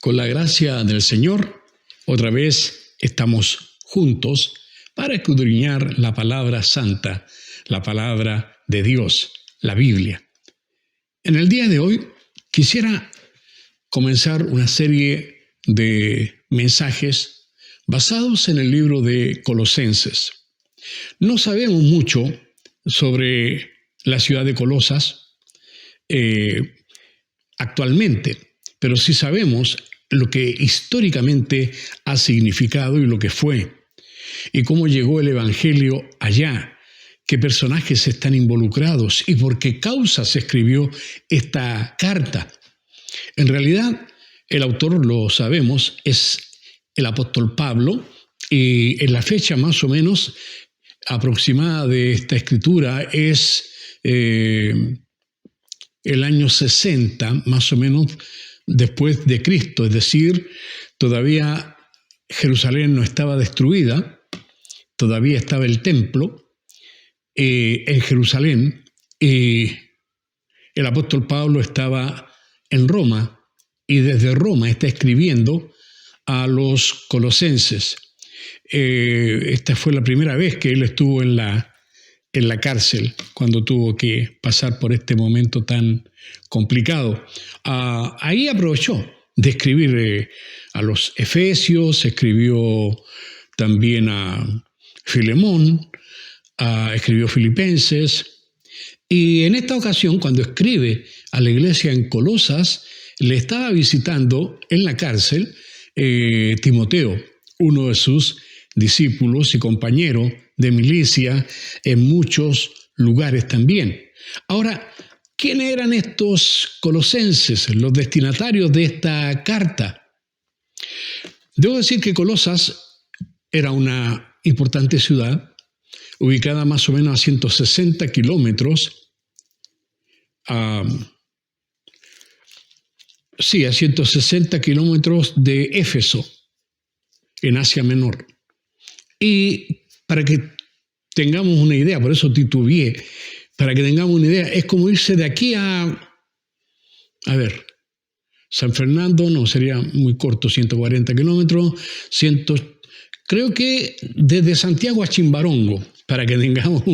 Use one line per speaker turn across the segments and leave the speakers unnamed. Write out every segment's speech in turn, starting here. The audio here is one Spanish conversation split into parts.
Con la gracia del Señor, otra vez estamos juntos para escudriñar la palabra santa, la palabra de Dios, la Biblia. En el día de hoy quisiera comenzar una serie de mensajes basados en el libro de Colosenses. No sabemos mucho sobre la ciudad de Colosas actualmente, pero sí sabemos lo que históricamente ha significado y lo que fue, y cómo llegó el Evangelio allá, qué personajes están involucrados y por qué causa se escribió esta carta. En realidad, el autor, lo sabemos, es el apóstol Pablo, y en la fecha más o menos aproximada de esta escritura es el año 60, más o menos, después de Cristo, es decir, todavía Jerusalén no estaba destruida, todavía estaba el templo en Jerusalén, y el apóstol Pablo estaba en Roma, y desde Roma está escribiendo a los colosenses. Esta fue la primera vez que él estuvo en la cárcel, cuando tuvo que pasar por este momento tan complicado. Ahí aprovechó de escribir a los Efesios, escribió también a Filemón, escribió Filipenses, y en esta ocasión, cuando escribe a la iglesia en Colosas, le estaba visitando en la cárcel Timoteo, uno de sus discípulos y compañero de milicia en muchos lugares también. Ahora, ¿quiénes eran estos colosenses, los destinatarios de esta carta? Debo decir que Colosas era una importante ciudad, ubicada más o menos a 160 kilómetros, a 160 kilómetros de Éfeso, en Asia Menor. Y para que tengamos una idea, por eso titubeé, para que tengamos una idea, es como irse de aquí a San Fernando, no, sería muy corto, 140 kilómetros, creo que desde Santiago a Chimbarongo, para que tengamos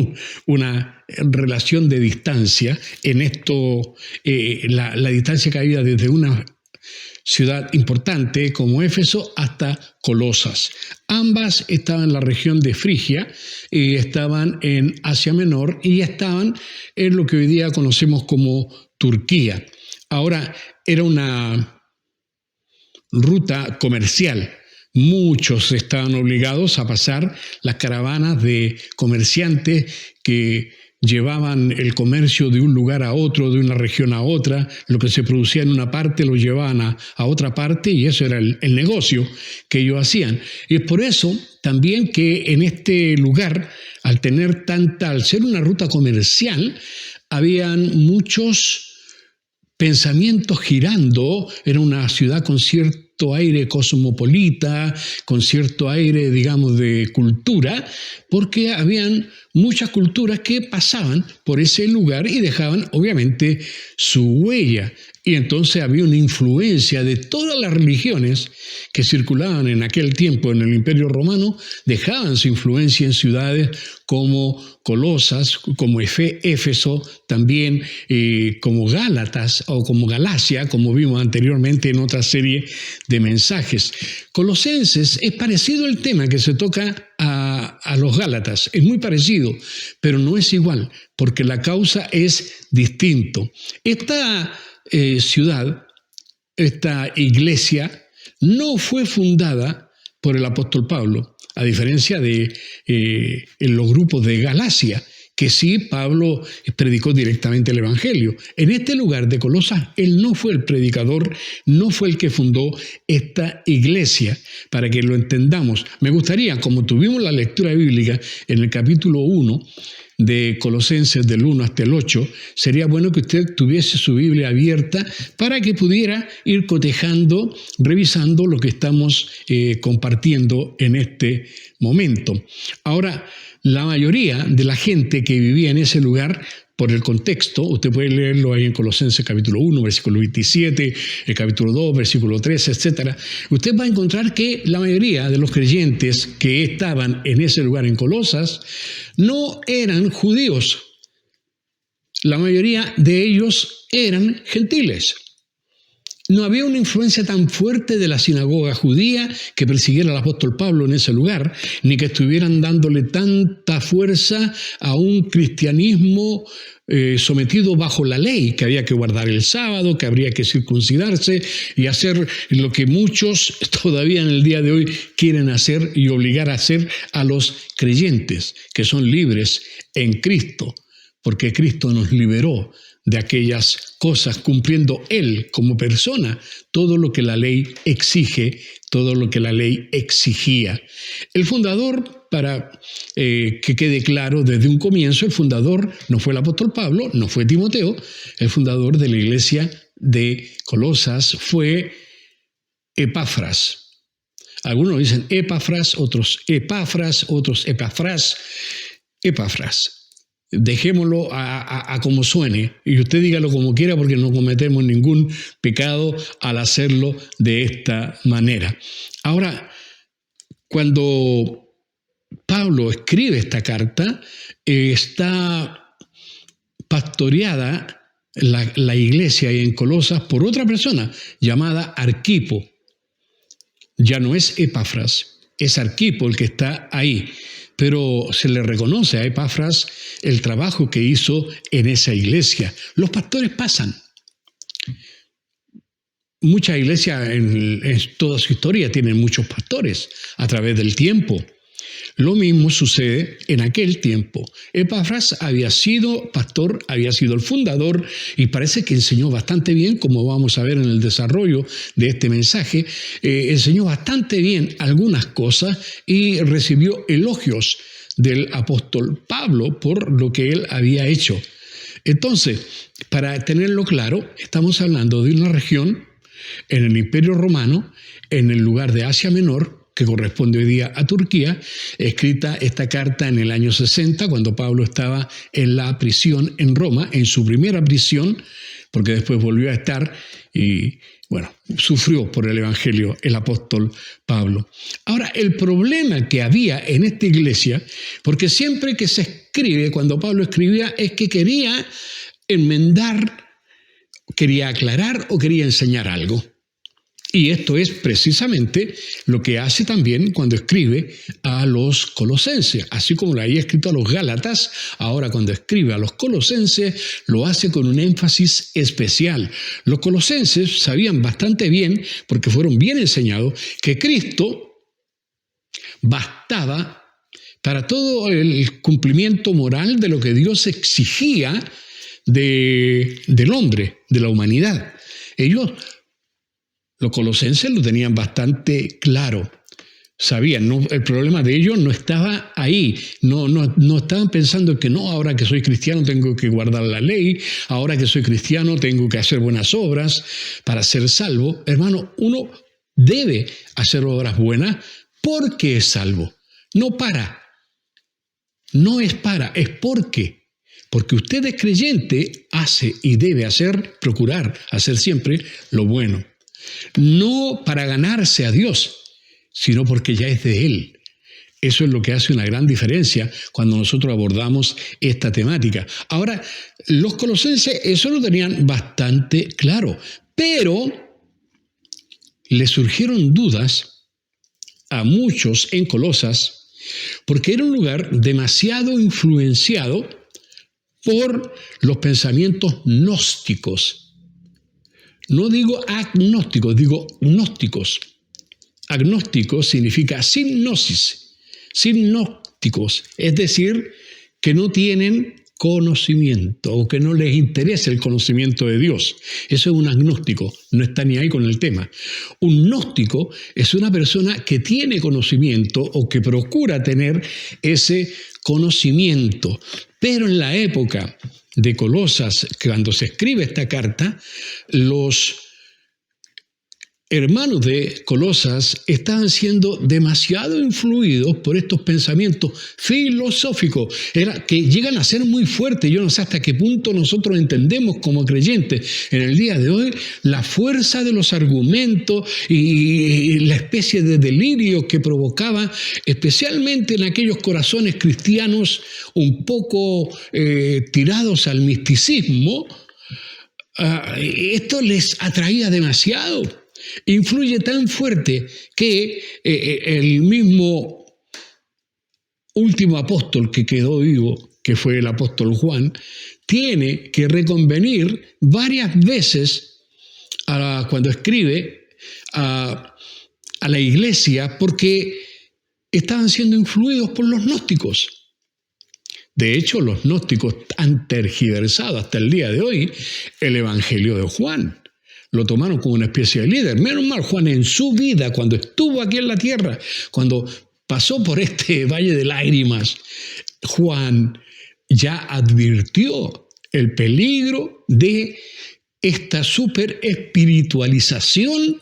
una relación de distancia en esto, la distancia que había desde una ciudad importante como Éfeso hasta Colosas. Ambas estaban en la región de Frigia, y estaban en Asia Menor, y estaban en lo que hoy día conocemos como Turquía. Ahora, era una ruta comercial. Muchos estaban obligados a pasar las caravanas de comerciantes que llevaban el comercio de un lugar a otro, de una región a otra. Lo que se producía en una parte lo llevaban a otra parte, y eso era el negocio que ellos hacían. Y es por eso también que en este lugar, al ser una ruta comercial, habían muchos pensamientos girando. Era una ciudad con cierto aire cosmopolita, con cierto aire, digamos, de cultura, porque habían muchas culturas que pasaban por ese lugar y dejaban, obviamente, su huella. Y entonces había una influencia de todas las religiones que circulaban en aquel tiempo en el Imperio Romano, dejaban su influencia en ciudades como Colosas, como Éfeso, también como Gálatas o como Galacia, como vimos anteriormente en otra serie de mensajes. Colosenses es parecido el tema que se toca a los Gálatas, es muy parecido, pero no es igual, porque la causa es distinto. Esta ciudad, esta iglesia, no fue fundada por el apóstol Pablo, a diferencia de en los grupos de Galacia, que sí, Pablo predicó directamente el Evangelio. En este lugar de Colosas, él no fue el predicador, no fue el que fundó esta iglesia, para que lo entendamos. Me gustaría, como tuvimos la lectura bíblica en el capítulo 1, de Colosenses del 1 hasta el 8, sería bueno que usted tuviese su Biblia abierta para que pudiera ir cotejando, revisando lo que estamos compartiendo en este momento. Ahora, la mayoría de la gente que vivía en ese lugar por el contexto, usted puede leerlo ahí en Colosenses capítulo 1, versículo 27, el capítulo 2, versículo 13, etc. Usted va a encontrar que la mayoría de los creyentes que estaban en ese lugar en Colosas no eran judíos. La mayoría de ellos eran gentiles. No había una influencia tan fuerte de la sinagoga judía que persiguiera al apóstol Pablo en ese lugar, ni que estuvieran dándole tanta fuerza a un cristianismo sometido bajo la ley, que había que guardar el sábado, que habría que circuncidarse y hacer lo que muchos todavía en el día de hoy quieren hacer y obligar a hacer a los creyentes, que son libres en Cristo, porque Cristo nos liberó de aquellas cosas, cumpliendo Él como persona todo lo que la ley exige, todo lo que la ley exigía. El fundador, para que quede claro desde un comienzo, el fundador no fue el apóstol Pablo, no fue Timoteo, el fundador de la iglesia de Colosas fue Epafras. Algunos dicen Epafras, otros Epafras, otros Epafras. Epafras. Dejémoslo a como suene y usted dígalo como quiera porque no cometemos ningún pecado al hacerlo de esta manera. Ahora, cuando Pablo escribe esta carta, está pastoreada la iglesia en Colosas por otra persona llamada Arquipo. Ya no es Epafras, es Arquipo el que está ahí. Pero se le reconoce a Epafras el trabajo que hizo en esa iglesia. Los pastores pasan. Muchas iglesias en toda su historia tienen muchos pastores a través del tiempo. Lo mismo sucede en aquel tiempo. Epafras había sido pastor, había sido el fundador y parece que enseñó bastante bien, como vamos a ver en el desarrollo de este mensaje, enseñó bastante bien algunas cosas y recibió elogios del apóstol Pablo por lo que él había hecho. Entonces, para tenerlo claro, estamos hablando de una región en el Imperio Romano, en el lugar de Asia Menor, que corresponde hoy día a Turquía, escrita esta carta en el año 60, cuando Pablo estaba en la prisión en Roma, en su primera prisión, porque después volvió a estar y, bueno, sufrió por el Evangelio el apóstol Pablo. Ahora, el problema que había en esta iglesia, porque siempre que se escribe, cuando Pablo escribía, es que quería enmendar, quería aclarar o quería enseñar algo. Y esto es precisamente lo que hace también cuando escribe a los colosenses. Así como lo había escrito a los gálatas, ahora cuando escribe a los colosenses lo hace con un énfasis especial. Los colosenses sabían bastante bien, porque fueron bien enseñados, que Cristo bastaba para todo el cumplimiento moral de lo que Dios exigía del hombre, de la humanidad. Los colosenses lo tenían bastante claro, sabían, el problema de ellos no estaba ahí, no estaban pensando que no, ahora que soy cristiano tengo que guardar la ley, ahora que soy cristiano tengo que hacer buenas obras para ser salvo. Hermano, uno debe hacer obras buenas porque es salvo, no es porque. Porque usted es creyente, hace y debe hacer, procurar hacer siempre lo bueno. No para ganarse a Dios, sino porque ya es de Él. Eso es lo que hace una gran diferencia cuando nosotros abordamos esta temática. Ahora, los colosenses eso lo tenían bastante claro, pero le surgieron dudas a muchos en Colosas porque era un lugar demasiado influenciado por los pensamientos gnósticos. No digo agnósticos, digo gnósticos. Agnóstico significa sin gnosis, sin gnósticos, es decir, que no tienen conocimiento o que no les interesa el conocimiento de Dios. Eso es un agnóstico, no está ni ahí con el tema. Un gnóstico es una persona que tiene conocimiento o que procura tener ese conocimiento, pero en la época de Colosas, cuando se escribe esta carta, los hermanos de Colosas estaban siendo demasiado influidos por estos pensamientos filosóficos, que llegan a ser muy fuertes. Yo no sé hasta qué punto nosotros entendemos como creyentes en el día de hoy la fuerza de los argumentos y la especie de delirio que provocaba, especialmente en aquellos corazones cristianos un poco tirados al misticismo. Esto les atraía demasiado. Influye tan fuerte que el mismo último apóstol que quedó vivo, que fue el apóstol Juan, tiene que reconvenir varias veces cuando escribe a la iglesia, porque estaban siendo influidos por los gnósticos. De hecho, los gnósticos han tergiversado hasta el día de hoy el evangelio de Juan. Lo tomaron como una especie de líder. Menos mal, Juan en su vida, cuando estuvo aquí en la tierra, cuando pasó por este valle de lágrimas, Juan ya advirtió el peligro de esta super espiritualización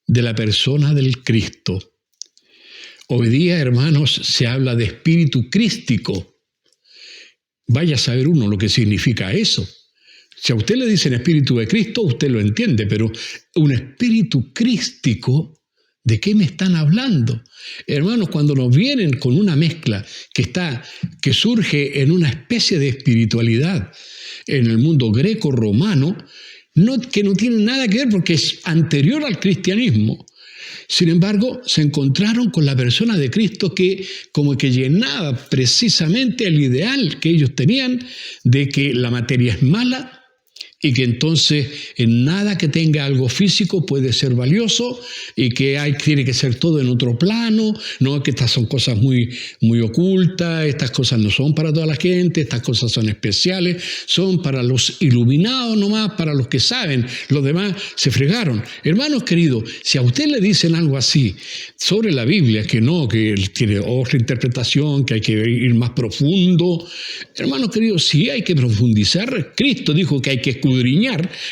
de la persona del Cristo. Hoy día, hermanos, se habla de espíritu crístico. Vaya a saber uno lo que significa eso. Si a usted le dicen espíritu de Cristo, usted lo entiende, pero un espíritu crístico, ¿de qué me están hablando? Hermanos, cuando nos vienen con una mezcla que surge en una especie de espiritualidad en el mundo greco-romano, que no tiene nada que ver porque es anterior al cristianismo. Sin embargo, se encontraron con la persona de Cristo que como que llenaba precisamente el ideal que ellos tenían de que la materia es mala y que entonces en nada que tenga algo físico puede ser valioso y que tiene que ser todo en otro plano, no que estas son cosas muy, muy ocultas, estas cosas no son para toda la gente, estas cosas son especiales, son para los iluminados nomás, para los que saben, los demás se fregaron. Hermanos queridos, si a usted le dicen algo así sobre la Biblia, que no, que tiene otra interpretación, que hay que ir más profundo, hermanos queridos, sí hay que profundizar. Cristo dijo que hay que escudriñar,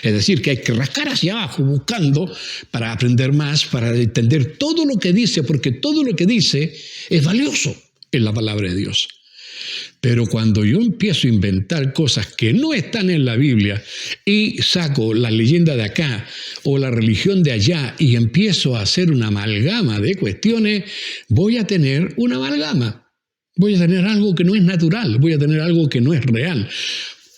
es decir, que hay que rascar hacia abajo buscando para aprender más, para entender todo lo que dice, porque todo lo que dice es valioso en la palabra de Dios. Pero cuando yo empiezo a inventar cosas que no están en la Biblia y saco la leyenda de acá o la religión de allá y empiezo a hacer una amalgama de cuestiones, voy a tener una amalgama. Voy a tener algo que no es natural, voy a tener algo que no es real.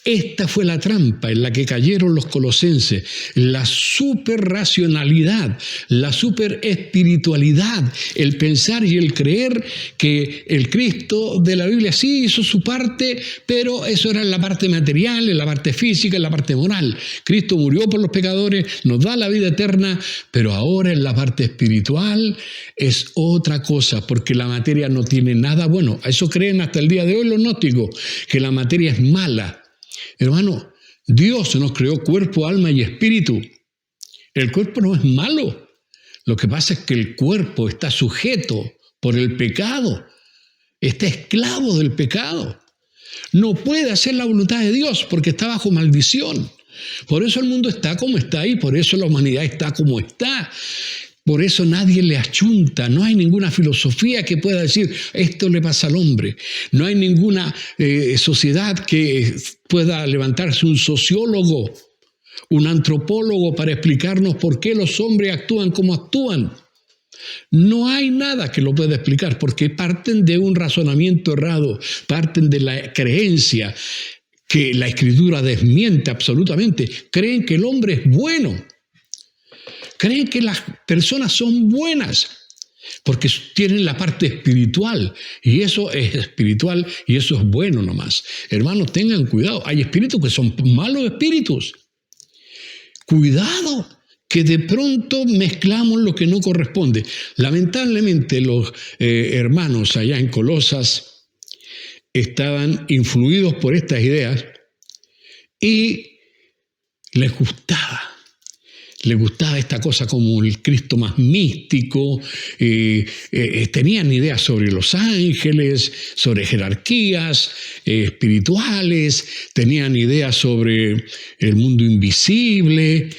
Esta fue la trampa en la que cayeron los colosenses, la superracionalidad, la superespiritualidad, el pensar y el creer que el Cristo de la Biblia sí hizo su parte, pero eso era en la parte material, en la parte física, en la parte moral. Cristo murió por los pecadores, nos da la vida eterna, pero ahora en la parte espiritual es otra cosa, porque la materia no tiene nada bueno. A eso creen hasta el día de hoy los gnósticos, que la materia es mala. Hermano, Dios nos creó cuerpo, alma y espíritu. El cuerpo no es malo. Lo que pasa es que el cuerpo está sujeto por el pecado. Está esclavo del pecado. No puede hacer la voluntad de Dios porque está bajo maldición. Por eso el mundo está como está y por eso la humanidad está como está. Por eso nadie le achunta, no hay ninguna filosofía que pueda decir esto le pasa al hombre. No hay ninguna sociedad que pueda levantarse un sociólogo, un antropólogo para explicarnos por qué los hombres actúan como actúan. No hay nada que lo pueda explicar porque parten de un razonamiento errado, parten de la creencia que la Escritura desmiente absolutamente. Creen que el hombre es bueno. Creen que las personas son buenas porque tienen la parte espiritual y eso es espiritual y eso es bueno nomás. Hermanos, tengan cuidado. Hay espíritus que son malos espíritus. Cuidado, que de pronto mezclamos lo que no corresponde. Lamentablemente los hermanos allá en Colosas estaban influidos por estas ideas y les gustaba esta cosa como el Cristo más místico, tenían ideas sobre los ángeles, sobre jerarquías espirituales, tenían ideas sobre el mundo invisible,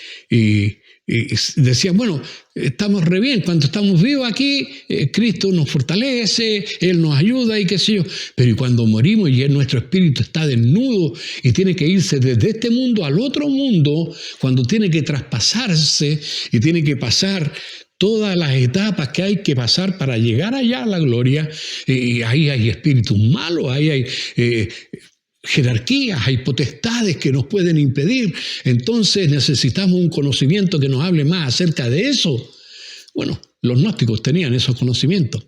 decían, bueno, estamos re bien, cuando estamos vivos aquí, Cristo nos fortalece, Él nos ayuda y qué sé yo, pero y cuando morimos y nuestro espíritu está desnudo y tiene que irse desde este mundo al otro mundo, cuando tiene que traspasarse y tiene que pasar todas las etapas que hay que pasar para llegar allá a la gloria, y ahí hay espíritus malos, ahí hay jerarquías, hay potestades que nos pueden impedir. Entonces necesitamos un conocimiento que nos hable más acerca de eso. Bueno, los gnósticos tenían esos conocimientos.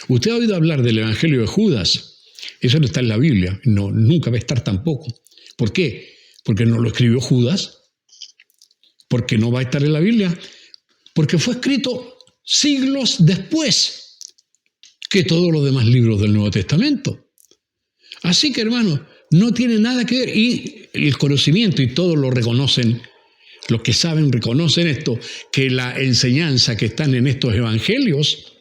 Usted ha oído hablar del Evangelio de Judas. Eso no está en la Biblia, no, nunca va a estar tampoco. ¿Por qué? Porque no lo escribió Judas, porque no va a estar en la Biblia, porque fue escrito siglos después que todos los demás libros del Nuevo Testamento. Así que, hermanos, no tiene nada que ver. Y el conocimiento, y todos lo reconocen, los que saben reconocen esto, que la enseñanza que están en estos evangelios,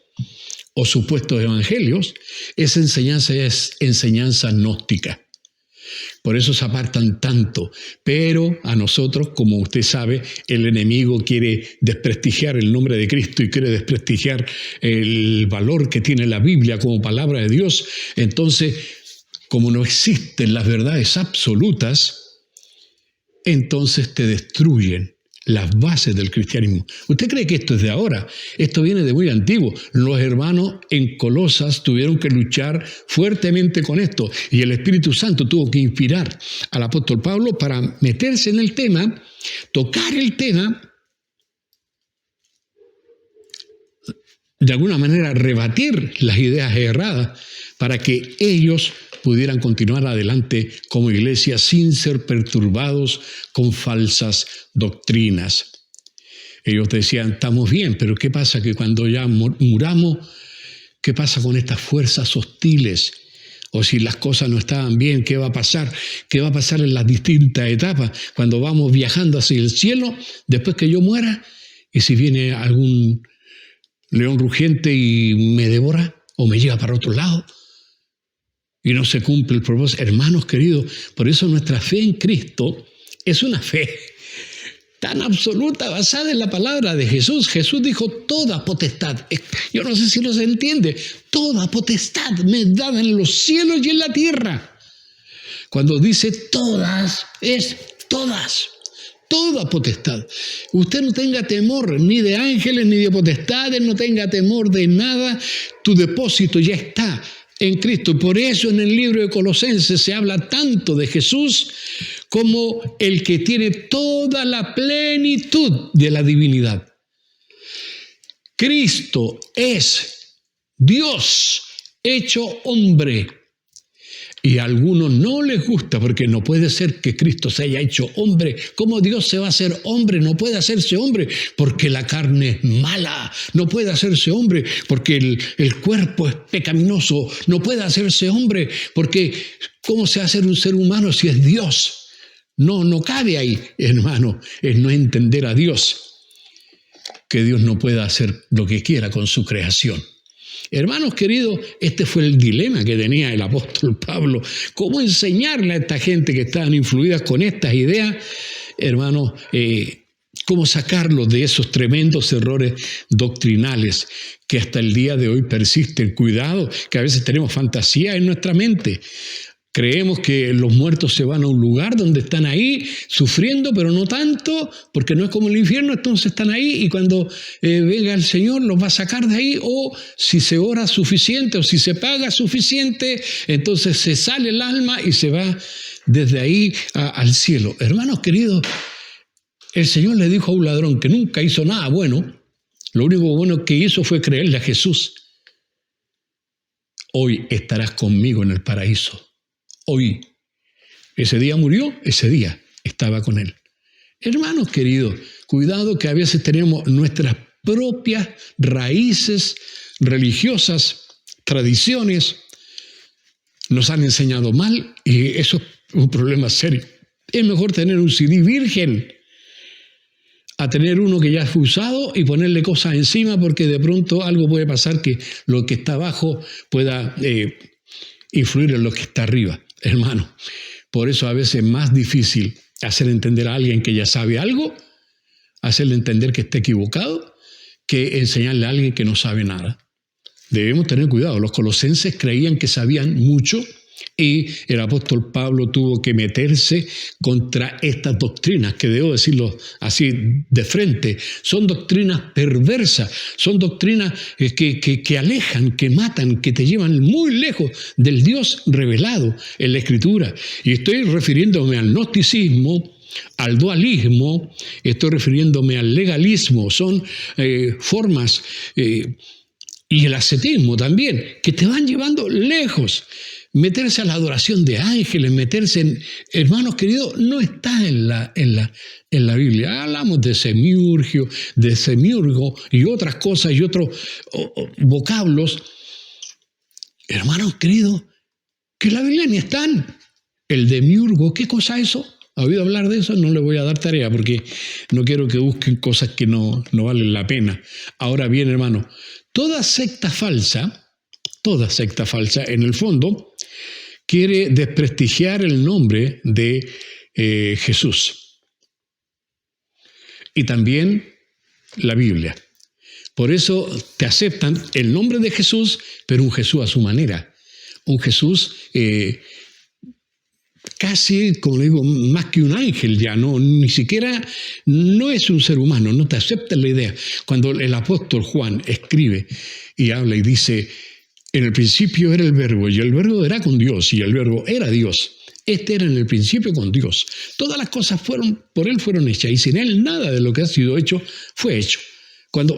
o supuestos evangelios, esa enseñanza es enseñanza gnóstica. Por eso se apartan tanto. Pero a nosotros, como usted sabe, el enemigo quiere desprestigiar el nombre de Cristo y quiere desprestigiar el valor que tiene la Biblia como palabra de Dios. Entonces, como no existen las verdades absolutas, entonces te destruyen las bases del cristianismo. ¿Usted cree que esto es de ahora? Esto viene de muy antiguo. Los hermanos en Colosas tuvieron que luchar fuertemente con esto, y el Espíritu Santo tuvo que inspirar al apóstol Pablo para meterse en el tema, tocar el tema, de alguna manera rebatir las ideas erradas para que ellos pudieran continuar adelante como iglesia sin ser perturbados con falsas doctrinas. Ellos decían, estamos bien, pero ¿qué pasa? Que cuando ya muramos, ¿qué pasa con estas fuerzas hostiles? O si las cosas no estaban bien, ¿qué va a pasar? ¿Qué va a pasar en las distintas etapas? Cuando vamos viajando hacia el cielo, después que yo muera, y si viene algún león rugiente y me devora o me lleva para otro lado, y no se cumple el propósito. Hermanos queridos, por eso nuestra fe en Cristo es una fe tan absoluta, basada en la palabra de Jesús. Jesús dijo, toda potestad, yo no sé si nos entiende, toda potestad me es dada en los cielos y en la tierra. Cuando dice todas, es todas. Toda potestad. Usted no tenga temor ni de ángeles ni de potestades, no tenga temor de nada. Tu depósito ya está en Cristo. Por eso en el libro de Colosenses se habla tanto de Jesús como el que tiene toda la plenitud de la divinidad. Cristo es Dios hecho hombre. Y a algunos no les gusta porque no puede ser que Cristo se haya hecho hombre. ¿Cómo Dios se va a hacer hombre? No puede hacerse hombre porque la carne es mala. No puede hacerse hombre porque el cuerpo es pecaminoso. No puede hacerse hombre porque ¿cómo se va a hacer un ser humano si es Dios? No cabe ahí, hermano. Es no entender a Dios. Que Dios no pueda hacer lo que quiera con su creación. Hermanos queridos, este fue el dilema que tenía el apóstol Pablo. ¿Cómo enseñarle a esta gente que estaban influidas con estas ideas? Hermanos, cómo sacarlos de esos tremendos errores doctrinales que hasta el día de hoy persisten. Cuidado, que a veces tenemos fantasía en nuestra mente. Creemos que los muertos se van a un lugar donde están ahí sufriendo, pero no tanto, porque no es como el infierno, entonces están ahí y cuando venga el Señor los va a sacar de ahí, o si se ora suficiente o si se paga suficiente, entonces se sale el alma y se va desde ahí al cielo. Hermanos queridos, el Señor le dijo a un ladrón que nunca hizo nada bueno, lo único bueno que hizo fue creerle a Jesús. Hoy estarás conmigo en el paraíso. Hoy, ese día murió, ese día estaba con él. Hermanos queridos, cuidado que a veces tenemos nuestras propias raíces religiosas, tradiciones, nos han enseñado mal y eso es un problema serio. Es mejor tener un CD virgen a tener uno que ya fue usado y ponerle cosas encima porque de pronto algo puede pasar que lo que está abajo pueda influir en lo que está arriba. Hermano, por eso a veces es más difícil hacer entender a alguien que ya sabe algo hacerle entender que está equivocado que enseñarle a alguien que no sabe nada. Debemos tener cuidado. Los colosenses creían que sabían mucho y el apóstol Pablo tuvo que meterse contra estas doctrinas, que debo decirlo así de frente, son doctrinas perversas, son doctrinas que alejan, que matan, que te llevan muy lejos del Dios revelado en la Escritura. Y estoy refiriéndome al gnosticismo, al dualismo, estoy refiriéndome al legalismo, son formas, y el ascetismo también, que te van llevando lejos. Meterse a la adoración de ángeles, meterse en... Hermanos queridos, no está en la Biblia. Hablamos de semiurgio, de semiurgo y otras cosas y otros vocablos. Hermanos queridos, que en la Biblia ni están. El demiurgo, ¿qué cosa es eso? ¿Ha oído hablar de eso? No le voy a dar tarea porque no quiero que busquen cosas que no valen la pena. Ahora bien, hermano, toda secta falsa, en el fondo, quiere desprestigiar el nombre de Jesús. Y también la Biblia. Por eso te aceptan el nombre de Jesús, pero un Jesús a su manera. Un Jesús casi, como le digo, más que un ángel ya, ni siquiera, no es un ser humano, no te aceptan la idea. Cuando el apóstol Juan escribe y habla y dice, en el principio era el verbo, y el verbo era con Dios, y el verbo era Dios. Este era en el principio con Dios. Todas las cosas por Él fueron hechas, y sin Él nada de lo que ha sido hecho fue hecho.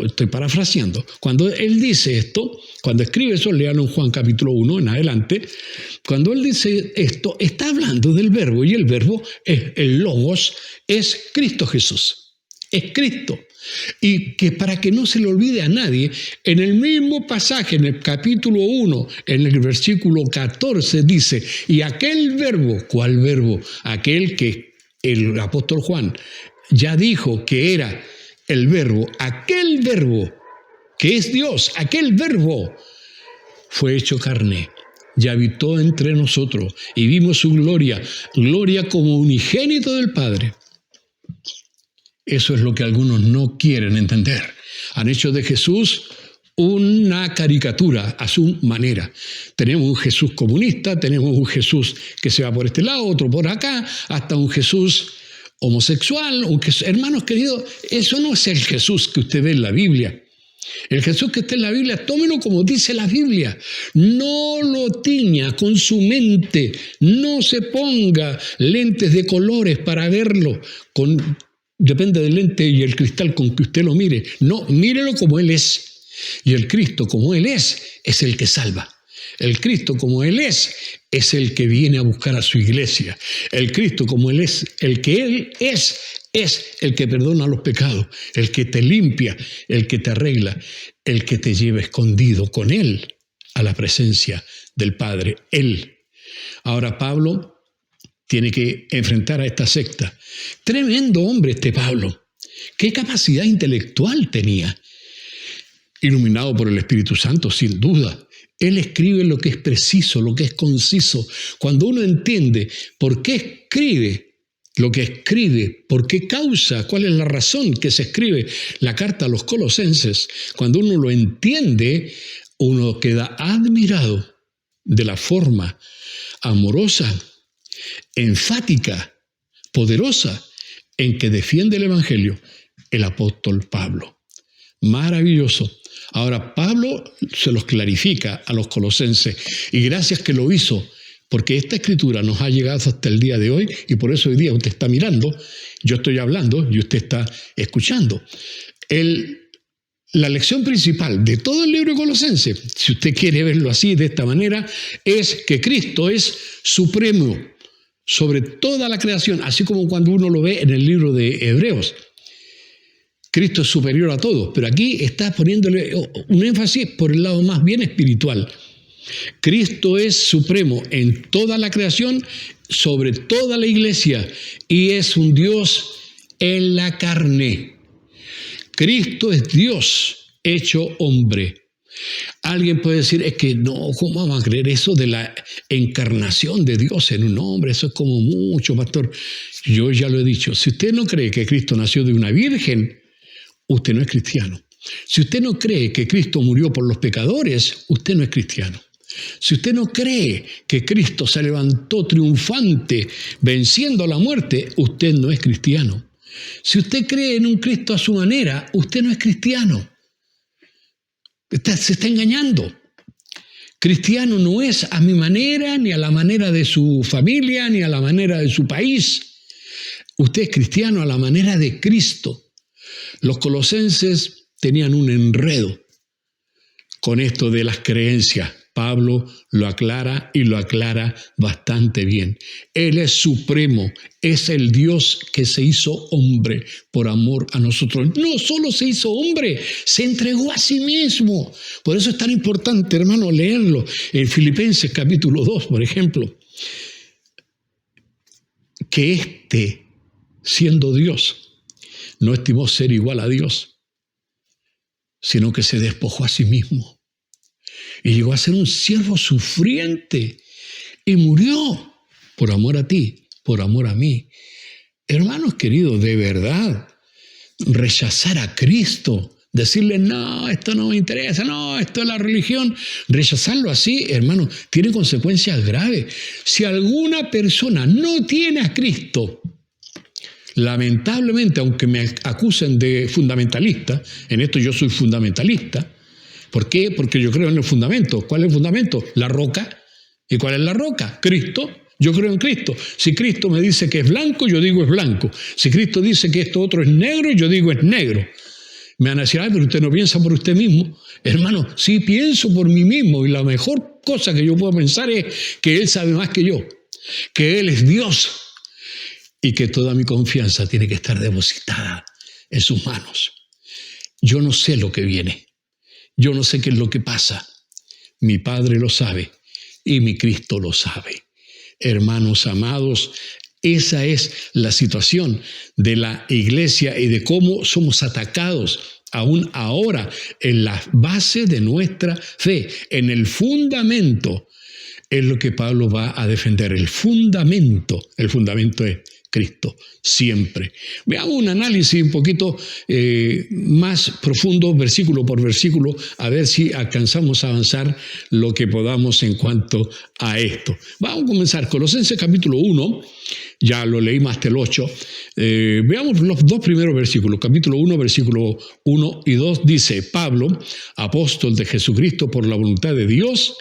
Estoy parafraseando, cuando Él dice esto, cuando escribe eso, léalo en Juan capítulo 1 en adelante, cuando Él dice esto, está hablando del verbo, y el verbo, el logos, es Cristo Jesús, es Cristo. Y que para que no se le olvide a nadie, en el mismo pasaje, en el capítulo 1, en el versículo 14, dice, y aquel verbo, ¿cuál verbo? Aquel que el apóstol Juan ya dijo que era el verbo, aquel verbo que es Dios, aquel verbo fue hecho carne y habitó entre nosotros y vimos su gloria, gloria como unigénito del Padre. Eso es lo que algunos no quieren entender. Han hecho de Jesús una caricatura a su manera. Tenemos un Jesús comunista, tenemos un Jesús que se va por este lado, otro por acá, hasta un Jesús homosexual. Hermanos queridos, eso no es el Jesús que usted ve en la Biblia. El Jesús que está en la Biblia, tómelo como dice la Biblia. No lo tiña con su mente. No se ponga lentes de colores para verlo. Depende del lente y el cristal con que usted lo mire. No, mírelo como Él es. Y el Cristo como Él es el que salva. El Cristo como Él es el que viene a buscar a su iglesia. El Cristo como Él es, el que Él es el que perdona los pecados, el que te limpia, el que te arregla, el que te lleva escondido con Él a la presencia del Padre. Él. Ahora Pablo tiene que enfrentar a esta secta. Tremendo hombre este Pablo. ¿Qué capacidad intelectual tenía? Iluminado por el Espíritu Santo, sin duda. Él escribe lo que es preciso, lo que es conciso. Cuando uno entiende por qué escribe lo que escribe, por qué causa, cuál es la razón que se escribe la carta a los colosenses, cuando uno lo entiende, uno queda admirado de la forma amorosa, enfática, poderosa en que defiende el Evangelio el apóstol Pablo. Maravilloso. Ahora Pablo se los clarifica a los colosenses y gracias que lo hizo, porque esta escritura nos ha llegado hasta el día de hoy y por eso hoy día usted está mirando, yo estoy hablando y usted está escuchando. La lección principal de todo el libro de Colosenses, si usted quiere verlo así, de esta manera, es que Cristo es supremo sobre toda la creación, así como cuando uno lo ve en el libro de Hebreos. Cristo es superior a todos, pero aquí está poniéndole un énfasis por el lado más bien espiritual. Cristo es supremo en toda la creación, sobre toda la iglesia, y es un Dios en la carne. Cristo es Dios hecho hombre. Alguien puede decir, es que no, ¿cómo vamos a creer eso de la encarnación de Dios en un hombre? Eso es como mucho, pastor. Yo ya lo he dicho, si usted no cree que Cristo nació de una virgen, usted no es cristiano. Si usted no cree que Cristo murió por los pecadores, usted no es cristiano. Si usted no cree que Cristo se levantó triunfante venciendo a la muerte, usted no es cristiano. Si usted cree en un Cristo a su manera, usted no es cristiano. Se está engañando. Cristiano no es a mi manera, ni a la manera de su familia, ni a la manera de su país. Usted es cristiano a la manera de Cristo. Los colosenses tenían un enredo con esto de las creencias. Pablo lo aclara y lo aclara bastante bien. Él es supremo, es el Dios que se hizo hombre por amor a nosotros. No solo se hizo hombre, se entregó a sí mismo. Por eso es tan importante, hermano, leerlo. En Filipenses capítulo 2, por ejemplo, que siendo Dios, no estimó ser igual a Dios, sino que se despojó a sí mismo. Y llegó a ser un siervo sufriente y murió por amor a ti, por amor a mí. Hermanos queridos, de verdad, rechazar a Cristo, decirle, no, esto no me interesa, no, esto es la religión, rechazarlo así, hermano, tiene consecuencias graves. Si alguna persona no tiene a Cristo, lamentablemente, aunque me acusen de fundamentalista, en esto yo soy fundamentalista. ¿Por qué? Porque yo creo en el fundamento. ¿Cuál es el fundamento? La roca. ¿Y cuál es la roca? Cristo. Yo creo en Cristo. Si Cristo me dice que es blanco, yo digo es blanco. Si Cristo dice que esto otro es negro, yo digo es negro. Me van a decir, ay, pero usted no piensa por usted mismo. Hermano, sí pienso por mí mismo y la mejor cosa que yo puedo pensar es que Él sabe más que yo, que Él es Dios y que toda mi confianza tiene que estar depositada en sus manos. Yo no sé lo que viene. Yo no sé qué es lo que pasa. Mi Padre lo sabe y mi Cristo lo sabe. Hermanos amados, esa es la situación de la iglesia y de cómo somos atacados aún ahora en la base de nuestra fe, en el fundamento. Es lo que Pablo va a defender, el fundamento. El fundamento es Cristo, siempre. Veamos un análisis un poquito más profundo, versículo por versículo, a ver si alcanzamos a avanzar lo que podamos en cuanto a esto. Vamos a comenzar. Colosenses capítulo 1, ya lo leímos hasta el 8. Veamos los dos primeros versículos. Capítulo 1, versículo 1 y 2 dice, Pablo, apóstol de Jesucristo por la voluntad de Dios,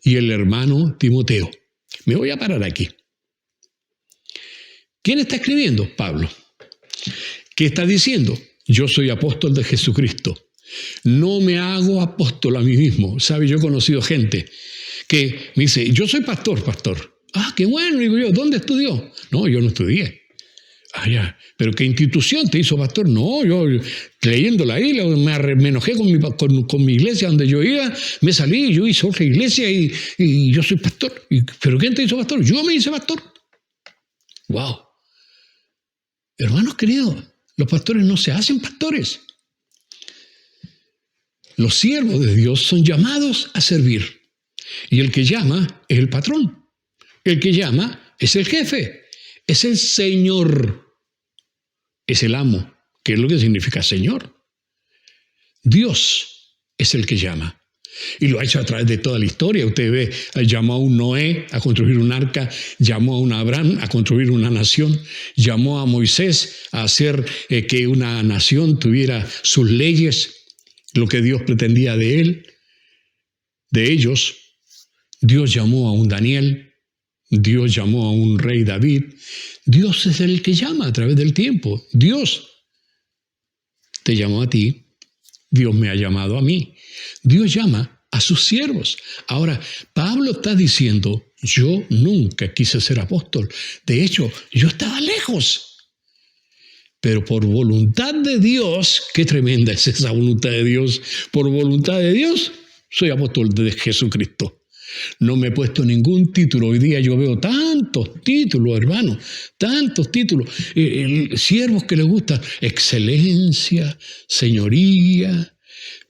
y el hermano Timoteo. Me voy a parar aquí. ¿Quién está escribiendo? Pablo. ¿Qué está diciendo? Yo soy apóstol de Jesucristo. No me hago apóstol a mí mismo. ¿Sabe? Yo he conocido gente que me dice, yo soy pastor. Ah, qué bueno, digo yo, ¿dónde estudió? No, yo no estudié. Ah, ya, pero ¿qué institución te hizo pastor? No, yo leyéndola ahí me enojé con mi iglesia donde yo iba, me salí, yo hice otra iglesia y yo soy pastor. ¿Pero quién te hizo pastor? Yo me hice pastor. Wow. Hermanos queridos, los pastores no se hacen pastores. Los siervos de Dios son llamados a servir. Y el que llama es el patrón. El que llama es el jefe. Es el Señor. Es el amo. ¿Qué es lo que significa Señor? Dios es el que llama. Y lo ha hecho a través de toda la historia. Usted ve, llamó a un Noé a construir un arca, llamó a un Abraham a construir una nación, llamó a Moisés a hacer que una nación tuviera sus leyes, lo que Dios pretendía de él, de ellos. Dios llamó a un Daniel, Dios llamó a un rey David. Dios es el que llama a través del tiempo. Dios te llamó a ti. Dios me ha llamado a mí. Dios llama a sus siervos. Ahora, Pablo está diciendo, yo nunca quise ser apóstol. De hecho, yo estaba lejos. Pero por voluntad de Dios, qué tremenda es esa voluntad de Dios. Por voluntad de Dios, soy apóstol de Jesucristo. No me he puesto ningún título. Hoy día yo veo tantos títulos, hermano, tantos títulos. Siervos que les gustan excelencia, señoría,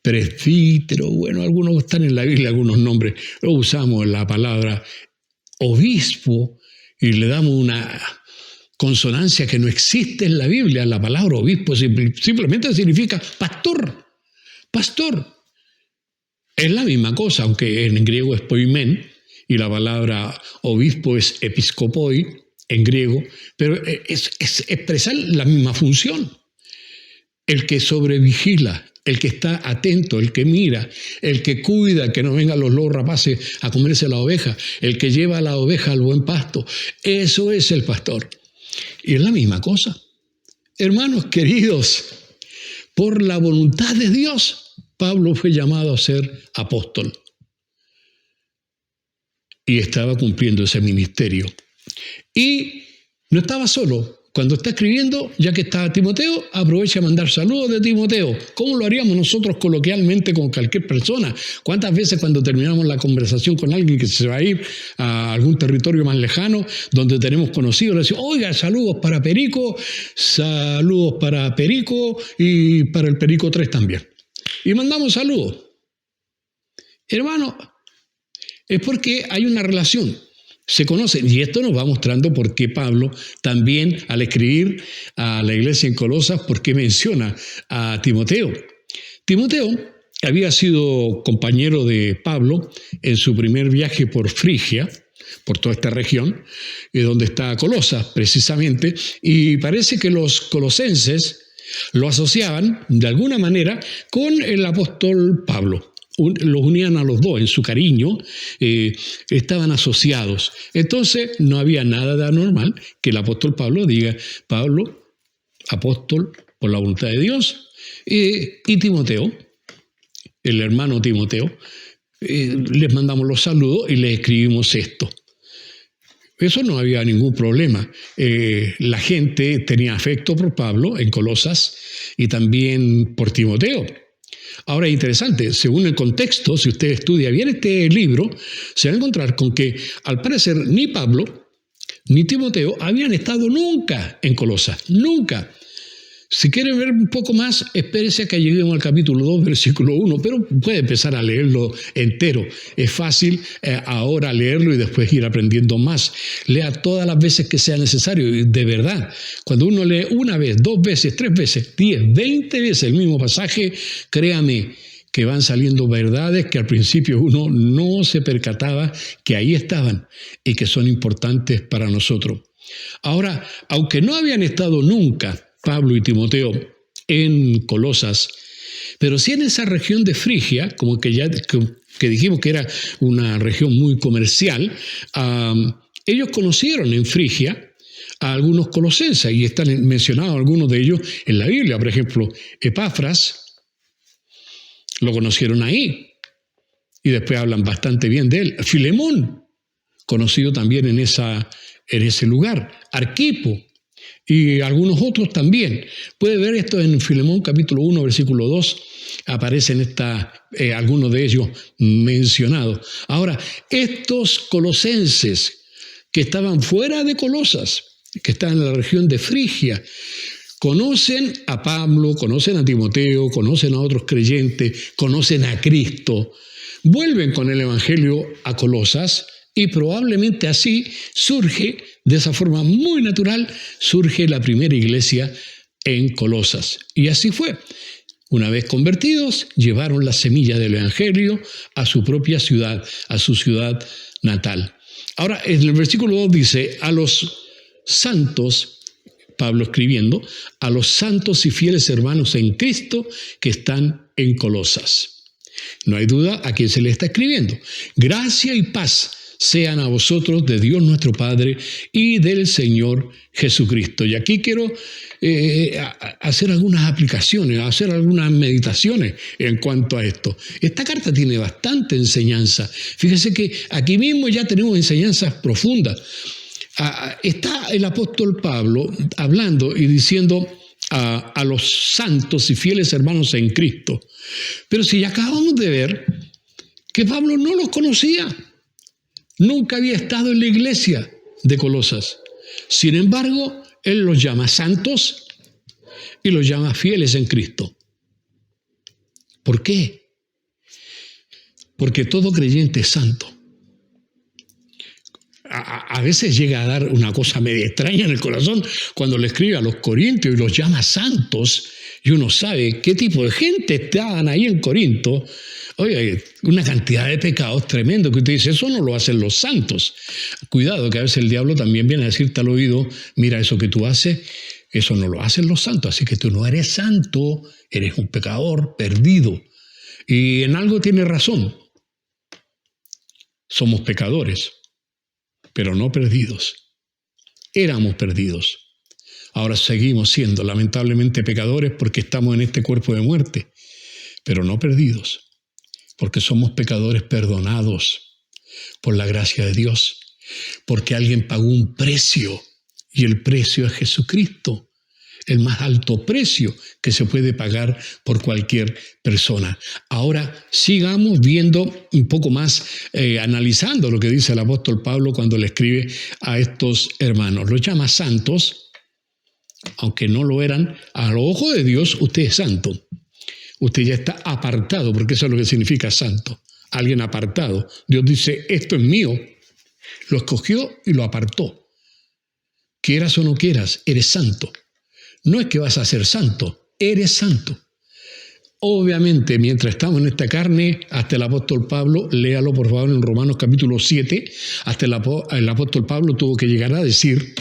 presbítero, bueno, algunos están en la Biblia, algunos nombres, pero usamos la palabra obispo y le damos una consonancia que no existe en la Biblia. La palabra obispo simplemente significa pastor, pastor. Es la misma cosa, aunque en griego es poimen y la palabra obispo es episkopoi en griego, pero es expresar la misma función. El que sobrevigila, el que está atento, el que mira, el que cuida que no vengan los lobos rapaces a comerse la oveja, el que lleva a la oveja al buen pasto, eso es el pastor. Y es la misma cosa. Hermanos queridos, por la voluntad de Dios, Pablo fue llamado a ser apóstol y estaba cumpliendo ese ministerio. Y no estaba solo. Cuando está escribiendo, ya que está Timoteo, aprovecha a mandar saludos de Timoteo. ¿Cómo lo haríamos nosotros coloquialmente con cualquier persona? ¿Cuántas veces cuando terminamos la conversación con alguien que se va a ir a algún territorio más lejano, donde tenemos conocidos, le decimos, oiga, saludos para Perico y para el Perico 3 también? Y mandamos saludos. Hermano, es porque hay una relación. Se conocen, y esto nos va mostrando por qué Pablo también al escribir a la iglesia en Colosas, por qué menciona a Timoteo. Timoteo había sido compañero de Pablo en su primer viaje por Frigia, por toda esta región, donde está Colosas precisamente, y parece que los colosenses lo asociaban de alguna manera con el apóstol Pablo. Los unían a los dos en su cariño, estaban asociados. Entonces no había nada de anormal que el apóstol Pablo diga, Pablo, apóstol por la voluntad de Dios, y Timoteo, el hermano Timoteo, les mandamos los saludos y les escribimos esto. Eso no había ningún problema. La gente tenía afecto por Pablo en Colosas y también por Timoteo. Ahora es interesante, según el contexto, si usted estudia bien este libro, se va a encontrar con que al parecer ni Pablo ni Timoteo habían estado nunca en Colosas, nunca. Si quieren ver un poco más, espérese a que lleguemos al capítulo 2, versículo 1, pero puede empezar a leerlo entero. Es fácil ahora leerlo y después ir aprendiendo más. Lea todas las veces que sea necesario. Y de verdad, cuando uno lee una vez, 2 veces, 3 veces, 10, 20 veces el mismo pasaje, créame que van saliendo verdades que al principio uno no se percataba que ahí estaban y que son importantes para nosotros. Ahora, aunque no habían estado nunca Pablo y Timoteo en Colosas, pero sí en esa región de Frigia, como que ya que dijimos que era una región muy comercial, ellos conocieron en Frigia a algunos colosenses y están mencionados algunos de ellos en la Biblia. Por ejemplo, Epafras, lo conocieron ahí y después hablan bastante bien de él. Filemón, conocido también en ese lugar. Arquipo, y algunos otros también. Puede ver esto en Filemón capítulo 1, versículo 2, aparecen algunos de ellos mencionados. Ahora, estos colosenses que estaban fuera de Colosas, que están en la región de Frigia, conocen a Pablo, conocen a Timoteo, conocen a otros creyentes, conocen a Cristo, vuelven con el Evangelio a Colosas y probablemente así surge, de esa forma muy natural, surge la primera iglesia en Colosas. Y así fue. Una vez convertidos, llevaron la semilla del Evangelio a su propia ciudad, a su ciudad natal. Ahora, en el versículo 2 dice, a los santos, Pablo escribiendo, a los santos y fieles hermanos en Cristo que están en Colosas. No hay duda a quién se le está escribiendo. Gracia y paz sean a vosotros de Dios nuestro Padre y del Señor Jesucristo. Y aquí quiero hacer algunas aplicaciones, hacer algunas meditaciones en cuanto a esto. Esta carta tiene bastante enseñanza. Fíjese que aquí mismo ya tenemos enseñanzas profundas. Está el apóstol Pablo hablando y diciendo a los santos y fieles hermanos en Cristo. Pero si ya acabamos de ver que Pablo no los conocía, nunca había estado en la iglesia de Colosas. Sin embargo, él los llama santos y los llama fieles en Cristo. ¿Por qué? Porque todo creyente es santo. A veces llega a dar una cosa media extraña en el corazón cuando le escribe a los corintios y los llama santos, y uno sabe qué tipo de gente estaban ahí en Corinto. Oye, una cantidad de pecados tremendo que usted dice, eso no lo hacen los santos. Cuidado, que a veces el diablo también viene a decirte al oído, mira, eso que tú haces, eso no lo hacen los santos, así que tú no eres santo, eres un pecador perdido. Y en algo tiene razón. Somos pecadores, pero no perdidos. Éramos perdidos. Ahora seguimos siendo lamentablemente pecadores porque estamos en este cuerpo de muerte, pero no perdidos, porque somos pecadores perdonados por la gracia de Dios, porque alguien pagó un precio y el precio es Jesucristo, el más alto precio que se puede pagar por cualquier persona. Ahora sigamos viendo un poco más, analizando lo que dice el apóstol Pablo cuando le escribe a estos hermanos. Los llama santos, aunque no lo eran. A los ojos de Dios usted es santo. Usted ya está apartado, porque eso es lo que significa santo. Alguien apartado. Dios dice, esto es mío. Lo escogió y lo apartó. Quieras o no quieras, eres santo. No es que vas a ser santo, eres santo. Obviamente, mientras estamos en esta carne, hasta el apóstol Pablo, léalo por favor en Romanos capítulo 7, hasta el apóstol Pablo tuvo que llegar a decir,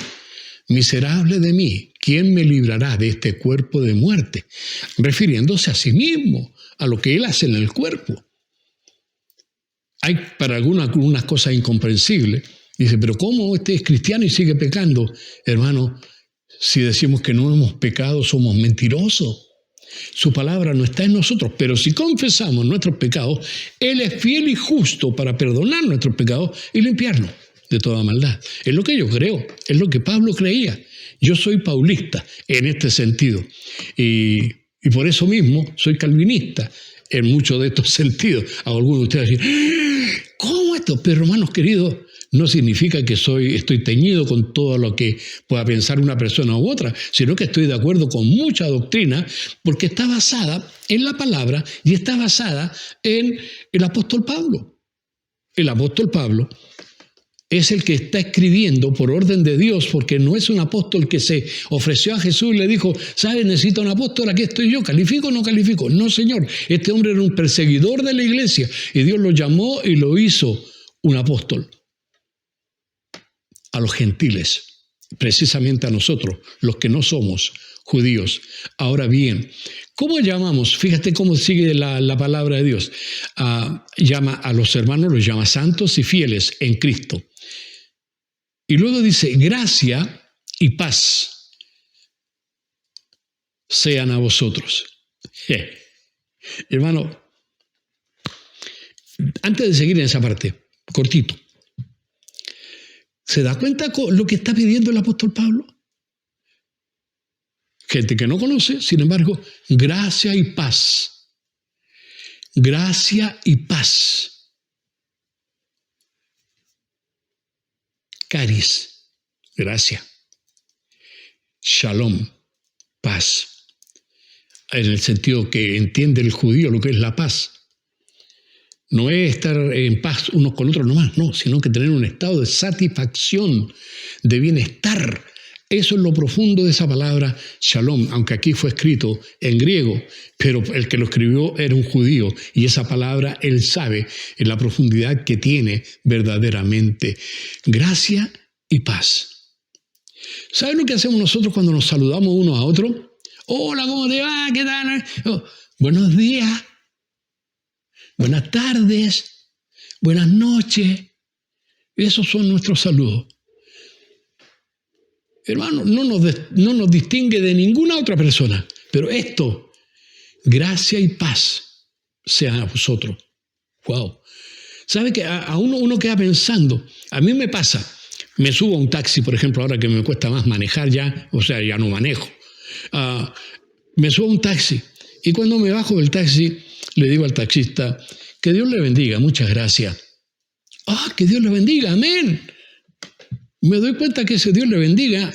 miserable de mí, ¿quién me librará de este cuerpo de muerte? Refiriéndose a sí mismo, a lo que él hace en el cuerpo. Hay para algunas cosas incomprensibles. Dice, pero ¿cómo usted es cristiano y sigue pecando? Hermano, si decimos que no hemos pecado, somos mentirosos. Su palabra no está en nosotros, pero si confesamos nuestros pecados, Él es fiel y justo para perdonar nuestros pecados y limpiarnos de toda maldad. Es lo que yo creo, es lo que Pablo creía. Yo soy paulista en este sentido y por eso mismo soy calvinista en muchos de estos sentidos. A algunos de ustedes dicen, ¿cómo esto? Pero hermanos queridos, no significa que estoy teñido con todo lo que pueda pensar una persona u otra, sino que estoy de acuerdo con mucha doctrina porque está basada en la palabra y está basada en el apóstol Pablo. El apóstol Pablo es el que está escribiendo por orden de Dios, porque no es un apóstol que se ofreció a Jesús y le dijo, ¿sabes? Necesito un apóstol, aquí estoy yo, ¿califico o no califico? No, Señor, este hombre era un perseguidor de la iglesia y Dios lo llamó y lo hizo un apóstol a los gentiles, precisamente a nosotros, los que no somos judíos. Ahora bien, ¿cómo llamamos? Fíjate cómo sigue la palabra de Dios. Llama a los hermanos, los llama santos y fieles en Cristo. Y luego dice, gracia y paz sean a vosotros. Hermano, antes de seguir en esa parte, cortito, ¿se da cuenta lo que está pidiendo el apóstol Pablo? Gente que no conoce, sin embargo, gracia y paz. Gracia y paz. Caris, gracia. Shalom, paz. En el sentido que entiende el judío lo que es la paz. No es estar en paz unos con otros nomás, no, sino que tener un estado de satisfacción, de bienestar. Eso es lo profundo de esa palabra shalom, aunque aquí fue escrito en griego, pero el que lo escribió era un judío y esa palabra él sabe en la profundidad que tiene verdaderamente. Gracia y paz. ¿Saben lo que hacemos nosotros cuando nos saludamos uno a otro? Hola, ¿cómo te va? ¿Qué tal? Oh, buenos días. Buenas tardes, buenas noches. Esos son nuestros saludos. Hermano, no nos distingue de ninguna otra persona. Pero esto, gracia y paz sean a vosotros. Wow. ¿Sabe que a uno queda pensando? A mí me pasa. Me subo a un taxi, por ejemplo, ahora que me cuesta más manejar ya, o sea, ya no manejo. Me subo a un taxi y cuando me bajo del taxi le digo al taxista, que Dios le bendiga, muchas gracias. Que Dios le bendiga, amén. Me doy cuenta que ese Dios le bendiga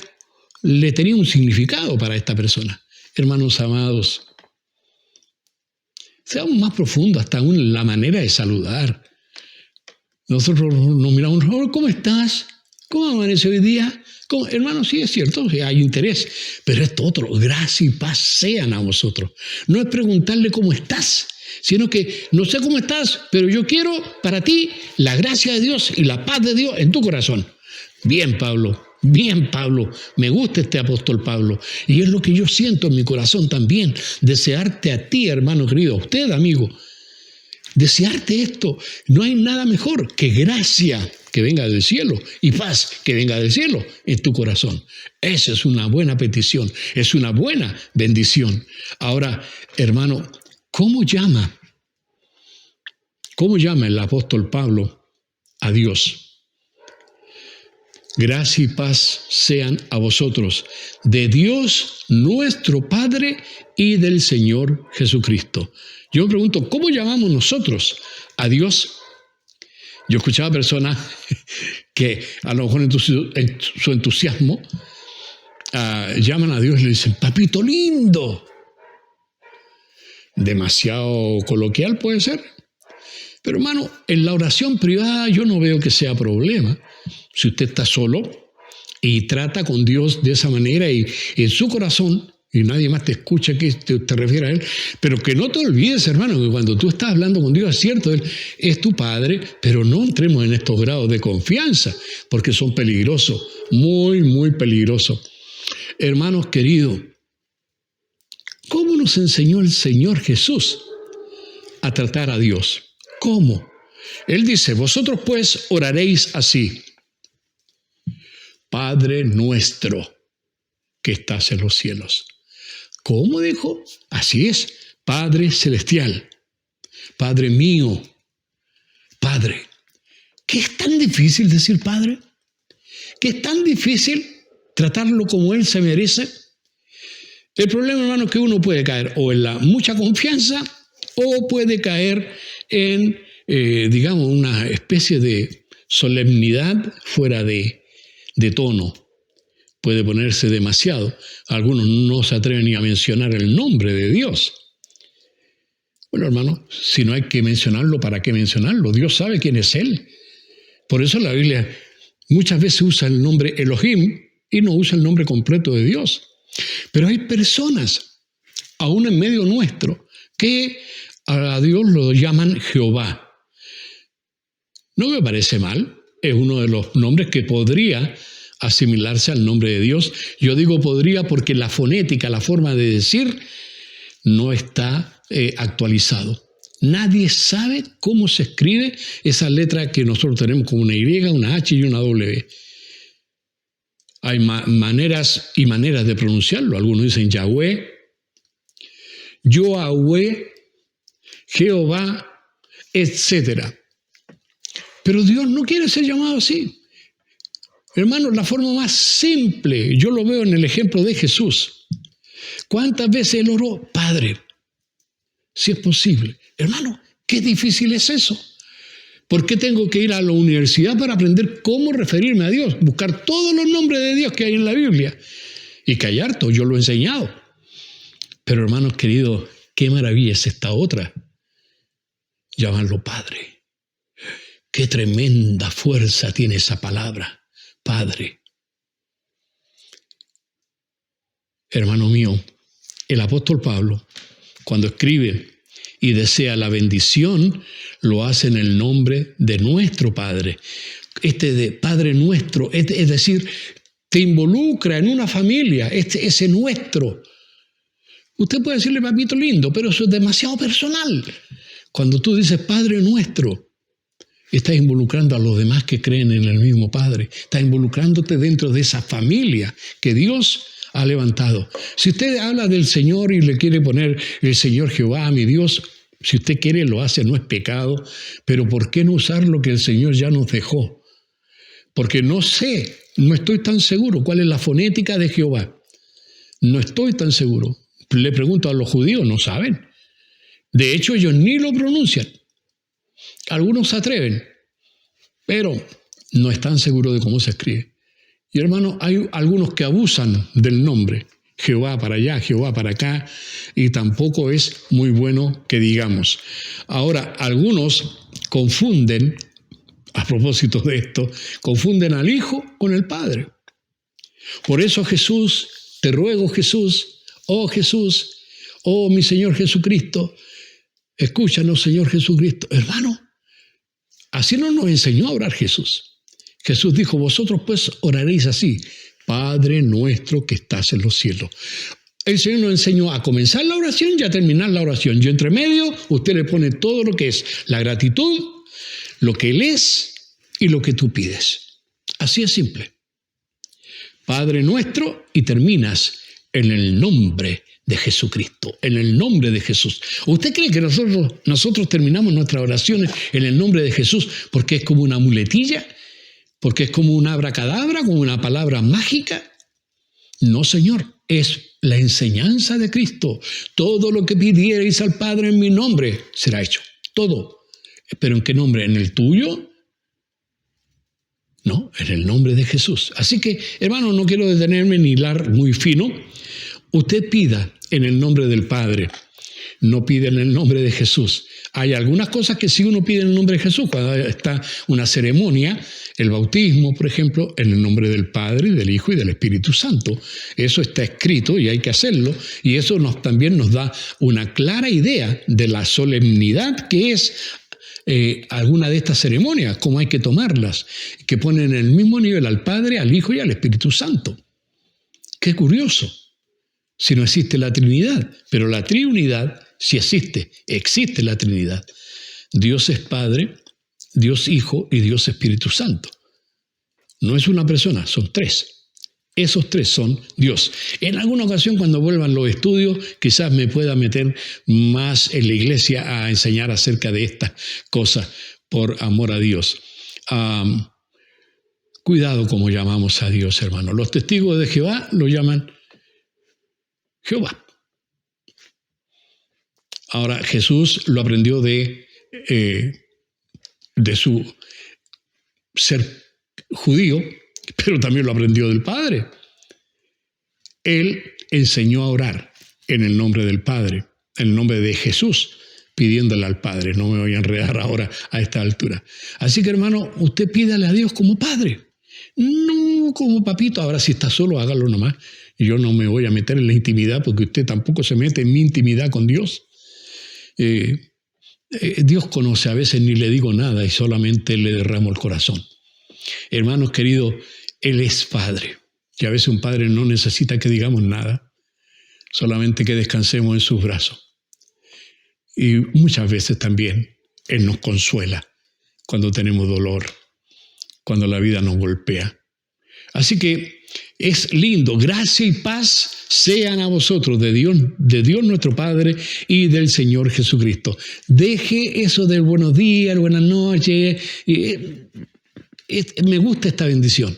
le tenía un significado para esta persona. Hermanos amados, Seamos más profundos, hasta aún la manera de saludar. Nosotros nos miramos, ¿cómo estás? ¿Cómo amanece hoy día? Hermano, sí es cierto, hay interés, pero esto otro, gracia y paz sean a vosotros. No es preguntarle cómo estás, sino que no sé cómo estás, pero yo quiero para ti la gracia de Dios y la paz de Dios en tu corazón. Bien, Pablo, me gusta este apóstol Pablo, y es lo que yo siento en mi corazón también, desearte a ti, hermano querido, a usted, amigo, desearte esto. No hay nada mejor que gracia que venga del cielo y paz que venga del cielo en tu corazón. Esa es una buena petición, es una buena bendición. Ahora, hermano, ¿cómo llama el apóstol Pablo a Dios? Gracia y paz sean a vosotros, de Dios nuestro Padre y del Señor Jesucristo. Yo me pregunto, ¿cómo llamamos nosotros a Dios? Yo escuchaba personas que a lo mejor en su entusiasmo llaman a Dios y le dicen, papito lindo. Demasiado coloquial puede ser. Pero hermano, en la oración privada yo no veo que sea problema. Si usted está solo y trata con Dios de esa manera y en su corazón, y nadie más te escucha que te refiere a Él, pero que no te olvides, hermano, que cuando tú estás hablando con Dios, es cierto, Él es tu Padre, pero no entremos en estos grados de confianza, porque son peligrosos, muy, muy peligrosos. Hermanos queridos, ¿cómo nos enseñó el Señor Jesús a tratar a Dios? ¿Cómo? Él dice, vosotros pues oraréis así. Padre nuestro que estás en los cielos. ¿Cómo dijo? Así es, Padre celestial, Padre mío, Padre. ¿Qué es tan difícil decir Padre? ¿Qué es tan difícil tratarlo como Él se merece? El problema, hermano, es que uno puede caer o en la mucha confianza o puede caer en, digamos, una especie de solemnidad fuera de tono. Puede ponerse demasiado. Algunos no se atreven ni a mencionar el nombre de Dios. Bueno, hermano, si no hay que mencionarlo, ¿para qué mencionarlo? Dios sabe quién es Él. Por eso la Biblia muchas veces usa el nombre Elohim y no usa el nombre completo de Dios. Pero hay personas, aún en medio nuestro, que a Dios lo llaman Jehová. No me parece mal, es uno de los nombres que podría asimilarse al nombre de Dios. Yo digo podría porque la fonética, la forma de decir, no está actualizado. Nadie sabe cómo se escribe esa letra que nosotros tenemos como una Y, una H y una W. Hay maneras y maneras de pronunciarlo. Algunos dicen Yahweh, Yoahweh, Jehová, etc. Pero Dios no quiere ser llamado así. Hermano, la forma más simple, yo lo veo en el ejemplo de Jesús. ¿Cuántas veces Él oró? Padre, si es posible. Hermano, qué difícil es eso. ¿Por qué tengo que ir a la universidad para aprender cómo referirme a Dios? Buscar todos los nombres de Dios que hay en la Biblia. Y que hay harto, yo lo he enseñado. Pero hermanos queridos, qué maravilla es esta otra. Llamarlo Padre. Qué tremenda fuerza tiene esa palabra. Padre. Hermano mío, el apóstol Pablo, cuando escribe y desea la bendición, lo hace en el nombre de nuestro Padre. De Padre nuestro, es decir, te involucra en una familia, ese nuestro. Usted puede decirle papito lindo, pero eso es demasiado personal. Cuando tú dices Padre nuestro, estás involucrando a los demás que creen en el mismo Padre. Estás involucrándote dentro de esa familia que Dios ha levantado. Si usted habla del Señor y le quiere poner el Señor Jehová, mi Dios, si usted quiere lo hace, no es pecado, pero ¿por qué no usar lo que el Señor ya nos dejó? Porque no estoy tan seguro cuál es la fonética de Jehová. No estoy tan seguro. Le pregunto a los judíos, no saben. De hecho, ellos ni lo pronuncian. Algunos se atreven, pero no están seguros de cómo se escribe. Y hermano, hay algunos que abusan del nombre Jehová para allá, Jehová para acá, y tampoco es muy bueno que digamos. Ahora, algunos confunden, a propósito de esto, confunden al Hijo con el Padre. Por eso Jesús, te ruego Jesús, oh mi Señor Jesucristo, escúchanos Señor Jesucristo. Hermano, así no nos enseñó a orar Jesús. Jesús dijo, vosotros pues oraréis así, Padre nuestro que estás en los cielos. El Señor nos enseñó a comenzar la oración y a terminar la oración. Y entre medio usted le pone todo lo que es la gratitud, lo que Él es y lo que tú pides. Así es simple. Padre nuestro, y terminas en el nombre de Jesucristo, en el nombre de Jesús. ¿Usted cree que nosotros terminamos nuestras oraciones en el nombre de Jesús porque es como una muletilla? ¿Porque es como un abracadabra, como una palabra mágica? No, Señor, es la enseñanza de Cristo. Todo lo que pidierais al Padre en mi nombre será hecho. Todo. ¿Pero en qué nombre? ¿En el tuyo? No, en el nombre de Jesús. Así que, hermano, no quiero detenerme ni hilar muy fino. Usted pida en el nombre del Padre, no pide en el nombre de Jesús. Hay algunas cosas que sí uno pide en el nombre de Jesús, cuando está una ceremonia, el bautismo, por ejemplo, en el nombre del Padre, del Hijo y del Espíritu Santo. Eso está escrito y hay que hacerlo, y eso también nos da una clara idea de la solemnidad que es alguna de estas ceremonias, cómo hay que tomarlas, que ponen en el mismo nivel al Padre, al Hijo y al Espíritu Santo. Qué curioso, si no existe la Trinidad, pero la Trinidad sí existe la Trinidad. Dios es Padre, Dios Hijo y Dios Espíritu Santo. No es una persona, son tres. Esos tres son Dios. En alguna ocasión, cuando vuelvan los estudios, quizás me pueda meter más en la iglesia a enseñar acerca de estas cosas por amor a Dios. Cuidado como llamamos a Dios, hermano. Los testigos de Jehová lo llaman Jehová. Ahora, Jesús lo aprendió de su ser judío, pero también lo aprendió del Padre. Él enseñó a orar en el nombre del Padre, en el nombre de Jesús, pidiéndole al Padre. No me voy a enredar ahora a esta altura. Así que, hermano, usted pídale a Dios como Padre, no como papito. Ahora, si está solo, hágalo nomás. Yo no me voy a meter en la intimidad porque usted tampoco se mete en mi intimidad con Dios. Dios conoce, a veces ni le digo nada y solamente le derramo el corazón. Hermanos queridos, Él es Padre. Y a veces un padre no necesita que digamos nada, solamente que descansemos en sus brazos. Y muchas veces también Él nos consuela cuando tenemos dolor, cuando la vida nos golpea. Así que es lindo. Gracia y paz sean a vosotros de Dios nuestro Padre y del Señor Jesucristo. Deje eso del buenos días, buenas noches. Me gusta esta bendición.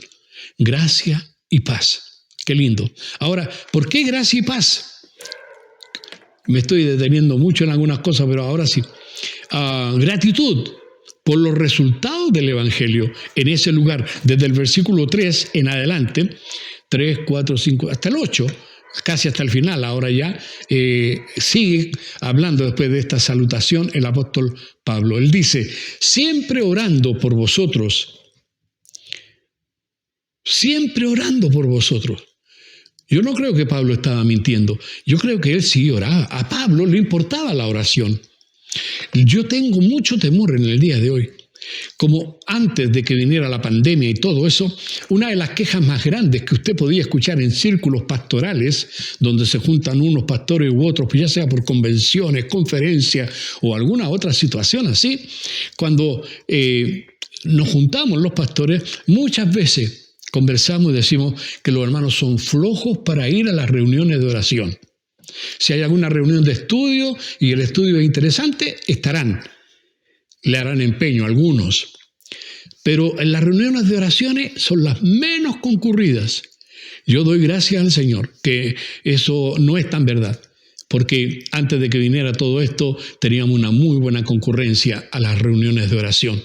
Gracia y paz. Qué lindo. Ahora, ¿por qué gracia y paz? Me estoy deteniendo mucho en algunas cosas, pero ahora sí. Gratitud por los resultados del Evangelio en ese lugar, desde el versículo 3 en adelante, 3, 4, 5, hasta el 8, casi hasta el final. Ahora ya sigue hablando después de esta salutación el apóstol Pablo. Él dice, siempre orando por vosotros. Siempre orando por vosotros. Yo no creo que Pablo estaba mintiendo. Yo creo que él sí oraba. A Pablo le importaba la oración. Yo tengo mucho temor en el día de hoy. Como antes de que viniera la pandemia y todo eso, una de las quejas más grandes que usted podía escuchar en círculos pastorales, donde se juntan unos pastores u otros, pues ya sea por convenciones, conferencias o alguna otra situación así, cuando nos juntamos los pastores, muchas veces conversamos y decimos que los hermanos son flojos para ir a las reuniones de oración. Si hay alguna reunión de estudio y el estudio es interesante, estarán. Le harán empeño a algunos. Pero en las reuniones de oraciones son las menos concurridas. Yo doy gracias al Señor que eso no es tan verdad. Porque antes de que viniera todo esto, teníamos una muy buena concurrencia a las reuniones de oración.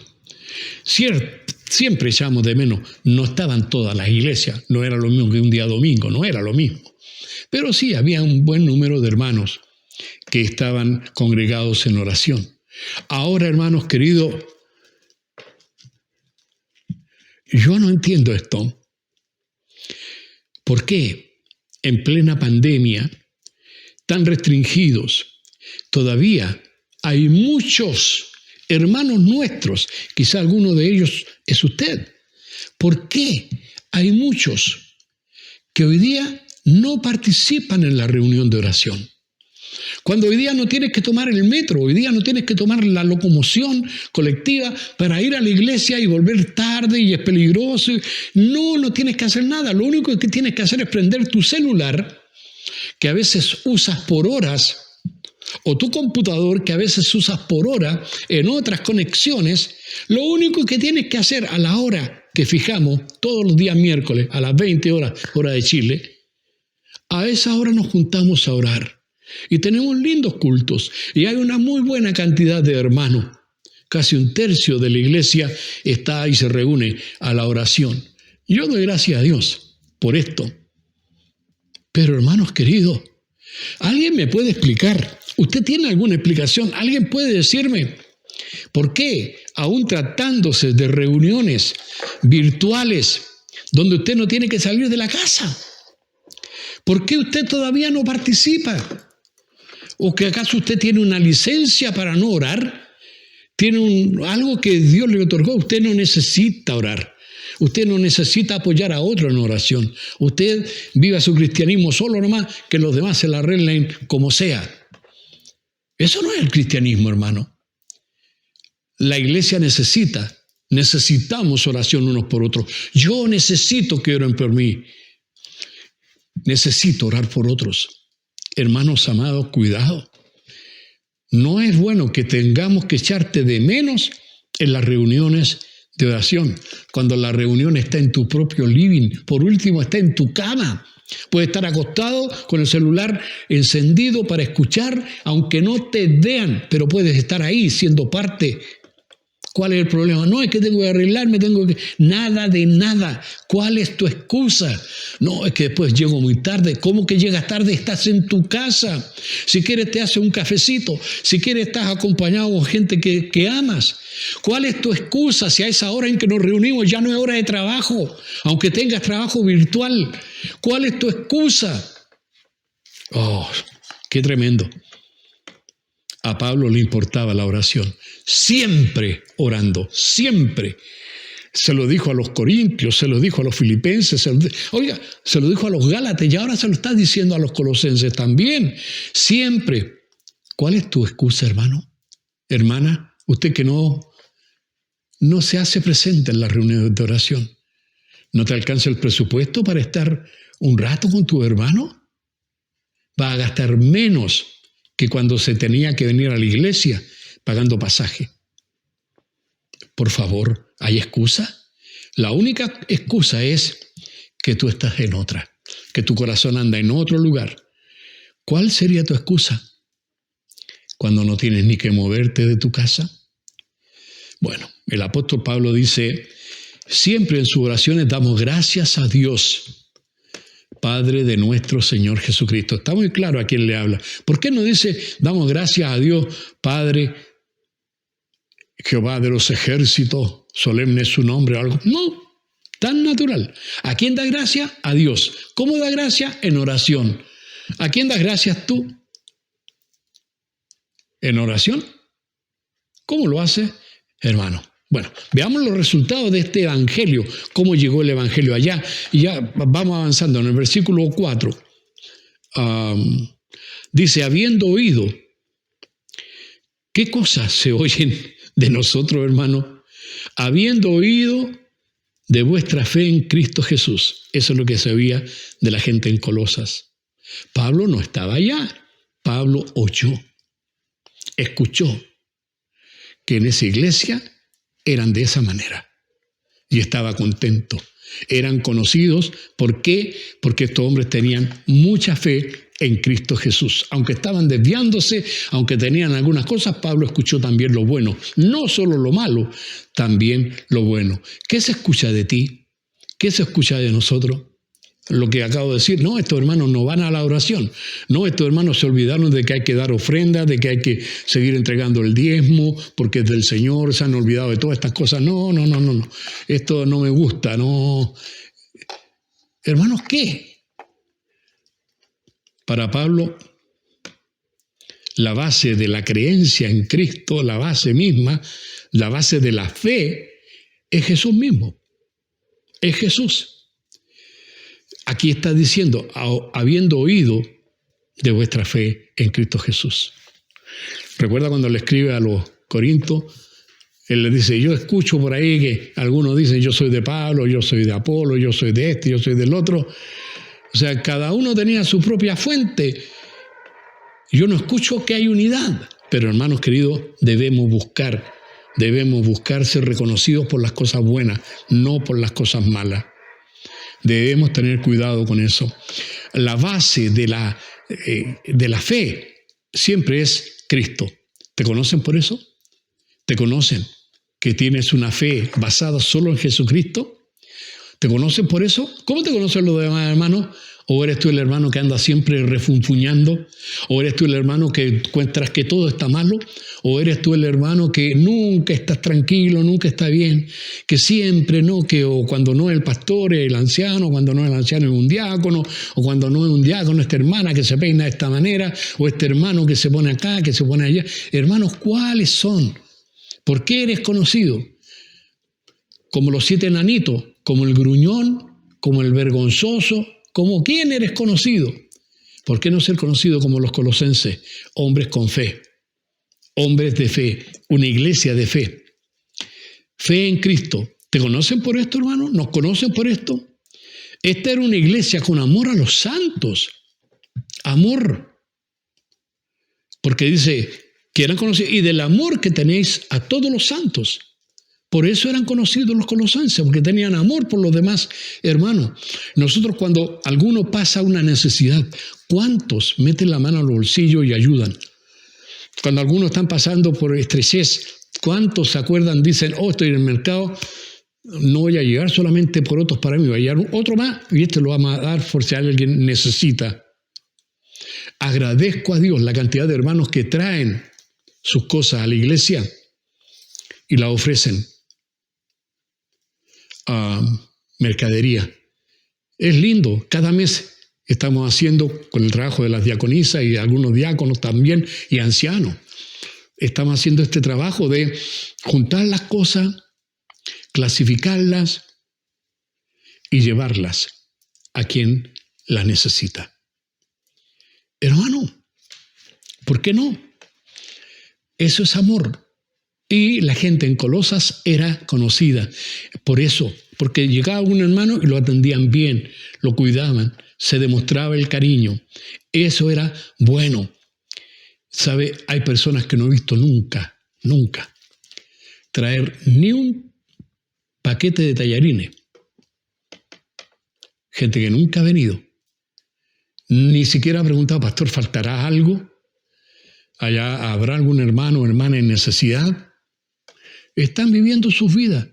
Siempre echamos de menos, no estaban todas las iglesias, no era lo mismo que un día domingo, no era lo mismo. Pero sí, había un buen número de hermanos que estaban congregados en oración. Ahora, hermanos queridos, yo no entiendo esto. ¿Por qué en plena pandemia, tan restringidos, todavía hay muchos hermanos nuestros, quizá alguno de ellos es usted? ¿Por qué hay muchos que hoy día no participan en la reunión de oración? Cuando hoy día no tienes que tomar el metro, hoy día no tienes que tomar la locomoción colectiva para ir a la iglesia y volver tarde y es peligroso. No tienes que hacer nada. Lo único que tienes que hacer es prender tu celular, que a veces usas por horas, o tu computador, que a veces usas por hora en otras conexiones. Lo único que tienes que hacer a la hora que fijamos, todos los días miércoles, a las 20 horas, hora de Chile, a esa hora nos juntamos a orar. Y tenemos lindos cultos. Y hay una muy buena cantidad de hermanos. Casi un tercio de la iglesia está y se reúne a la oración. Yo doy gracias a Dios por esto. Pero hermanos queridos, ¿alguien me puede explicar? ¿Usted tiene alguna explicación? ¿Alguien puede decirme por qué, aún tratándose de reuniones virtuales donde usted no tiene que salir de la casa, por qué usted todavía no participa? ¿O que acaso usted tiene una licencia para no orar? ¿Tiene algo que Dios le otorgó? Usted no necesita orar. Usted no necesita apoyar a otro en oración. Usted viva su cristianismo solo nomás, que los demás se la arreglen como sea. Eso no es el cristianismo, hermano. La iglesia necesitamos oración unos por otros. Yo necesito que oren por mí. Necesito orar por otros. Hermanos amados, cuidado. No es bueno que tengamos que echarte de menos en las reuniones de oración, cuando la reunión está en tu propio living, por último está en tu cama. Puedes estar acostado con el celular encendido para escuchar, aunque no te vean, pero puedes estar ahí siendo parte. ¿Cuál es el problema? No, es que tengo que arreglarme, Nada de nada. ¿Cuál es tu excusa? No, es que después llego muy tarde. ¿Cómo que llegas tarde? Estás en tu casa. Si quieres te haces un cafecito. Si quieres estás acompañado con gente que amas. ¿Cuál es tu excusa si a esa hora en que nos reunimos ya no es hora de trabajo? Aunque tengas trabajo virtual. ¿Cuál es tu excusa? Oh, qué tremendo. A Pablo le importaba la oración. Siempre orando, siempre. Se lo dijo a los corintios, se lo dijo a los filipenses, se lo dijo a los gálatas y ahora se lo está diciendo a los colosenses también. Siempre. ¿Cuál es tu excusa, hermano? Hermana, usted que no se hace presente en las reuniones de oración. ¿No te alcanza el presupuesto para estar un rato con tu hermano? Va a gastar menos que cuando se tenía que venir a la iglesia pagando pasaje. Por favor, ¿hay excusa? La única excusa es que tú estás en otra, que tu corazón anda en otro lugar. ¿Cuál sería tu excusa? Cuando no tienes ni que moverte de tu casa. Bueno, el apóstol Pablo dice, siempre en sus oraciones damos gracias a Dios, Padre de nuestro Señor Jesucristo. Está muy claro a quién le habla. ¿Por qué no dice, damos gracias a Dios, Padre, Jehová de los ejércitos, solemne es su nombre o algo? No, tan natural. ¿A quién da gracia? A Dios. ¿Cómo da gracia? En oración. ¿A quién das gracias tú? ¿En oración? ¿Cómo lo hace, hermano? Bueno, veamos los resultados de este evangelio, cómo llegó el evangelio allá. Y ya vamos avanzando en el versículo 4. Dice, habiendo oído, ¿qué cosas se oyen de nosotros, hermano? Habiendo oído de vuestra fe en Cristo Jesús. Eso es lo que se oía de la gente en Colosas. Pablo no estaba allá. Pablo oyó, escuchó que en esa iglesia eran de esa manera y estaba contento. Eran conocidos, ¿por qué? Porque estos hombres tenían mucha fe en Cristo Jesús. Aunque estaban desviándose, aunque tenían algunas cosas, Pablo escuchó también lo bueno. No solo lo malo, también lo bueno. ¿Qué se escucha de ti? ¿Qué se escucha de nosotros? lo que acabo de decir. No, estos hermanos no van a la oración. No, estos hermanos se olvidaron de que hay que dar ofrenda, de que hay que seguir entregando el diezmo, porque es del Señor, se han olvidado de todas estas cosas. No. Esto no me gusta, no. Hermanos, ¿qué? Para Pablo, la base de la creencia en Cristo, la base misma, la base de la fe, es Jesús mismo. Es Jesús. Aquí está diciendo, habiendo oído de vuestra fe en Cristo Jesús. Recuerda cuando le escribe a los Corintios, él les dice, yo escucho por ahí que algunos dicen, yo soy de Pablo, yo soy de Apolo, yo soy de este, yo soy del otro. O sea, cada uno tenía su propia fuente. Yo no escucho que hay unidad, pero hermanos queridos, debemos buscar ser reconocidos por las cosas buenas, no por las cosas malas. Debemos tener cuidado con eso. La base de la fe siempre es Cristo. ¿Te conocen por eso? ¿Te conocen que tienes una fe basada solo en Jesucristo? ¿Te conocen por eso? ¿Cómo te conocen los demás hermanos? ¿O eres tú el hermano que anda siempre refunfuñando? ¿O eres tú el hermano que encuentras que todo está malo? ¿O eres tú el hermano que nunca estás tranquilo, nunca está bien? Que siempre o cuando no es el pastor es el anciano, cuando no es el anciano es un diácono, o cuando no es un diácono esta hermana que se peina de esta manera, o este hermano que se pone acá, que se pone allá. Hermanos, ¿cuáles son? ¿Por qué eres conocido? Como los 7 enanitos, como el gruñón, como el vergonzoso. ¿Como quién eres conocido? ¿Por qué no ser conocido como los colosenses? Hombres con fe, hombres de fe, una iglesia de fe. Fe en Cristo. ¿Te conocen por esto, hermano? ¿Nos conocen por esto? Esta era una iglesia con amor a los santos. Amor. Porque dice que eran conocidos y del amor que tenéis a todos los santos. Por eso eran conocidos los colosenses, porque tenían amor por los demás hermanos. Nosotros cuando alguno pasa una necesidad, ¿cuántos meten la mano al bolsillo y ayudan? Cuando algunos están pasando por estrechez, ¿cuántos se acuerdan? Dicen, estoy en el mercado, no voy a llegar solamente por otros para mí, voy a llegar otro más y lo vamos a dar por si alguien necesita. Agradezco a Dios la cantidad de hermanos que traen sus cosas a la iglesia y la ofrecen a mercadería. Es lindo. Cada mes estamos haciendo, con el trabajo de las diaconisas y algunos diáconos también y ancianos, estamos haciendo este trabajo de juntar las cosas, clasificarlas y llevarlas a quien las necesita. Hermano, ¿por qué no? Eso es amor. Y la gente en Colosas era conocida por eso, porque llegaba un hermano y lo atendían bien, lo cuidaban, se demostraba el cariño. Eso era bueno. ¿Sabe? Hay personas que no he visto nunca traer ni un paquete de tallarines. Gente que nunca ha venido. Ni siquiera ha preguntado, pastor, ¿faltará algo? ¿Allá habrá algún hermano o hermana en necesidad? Están viviendo sus vidas,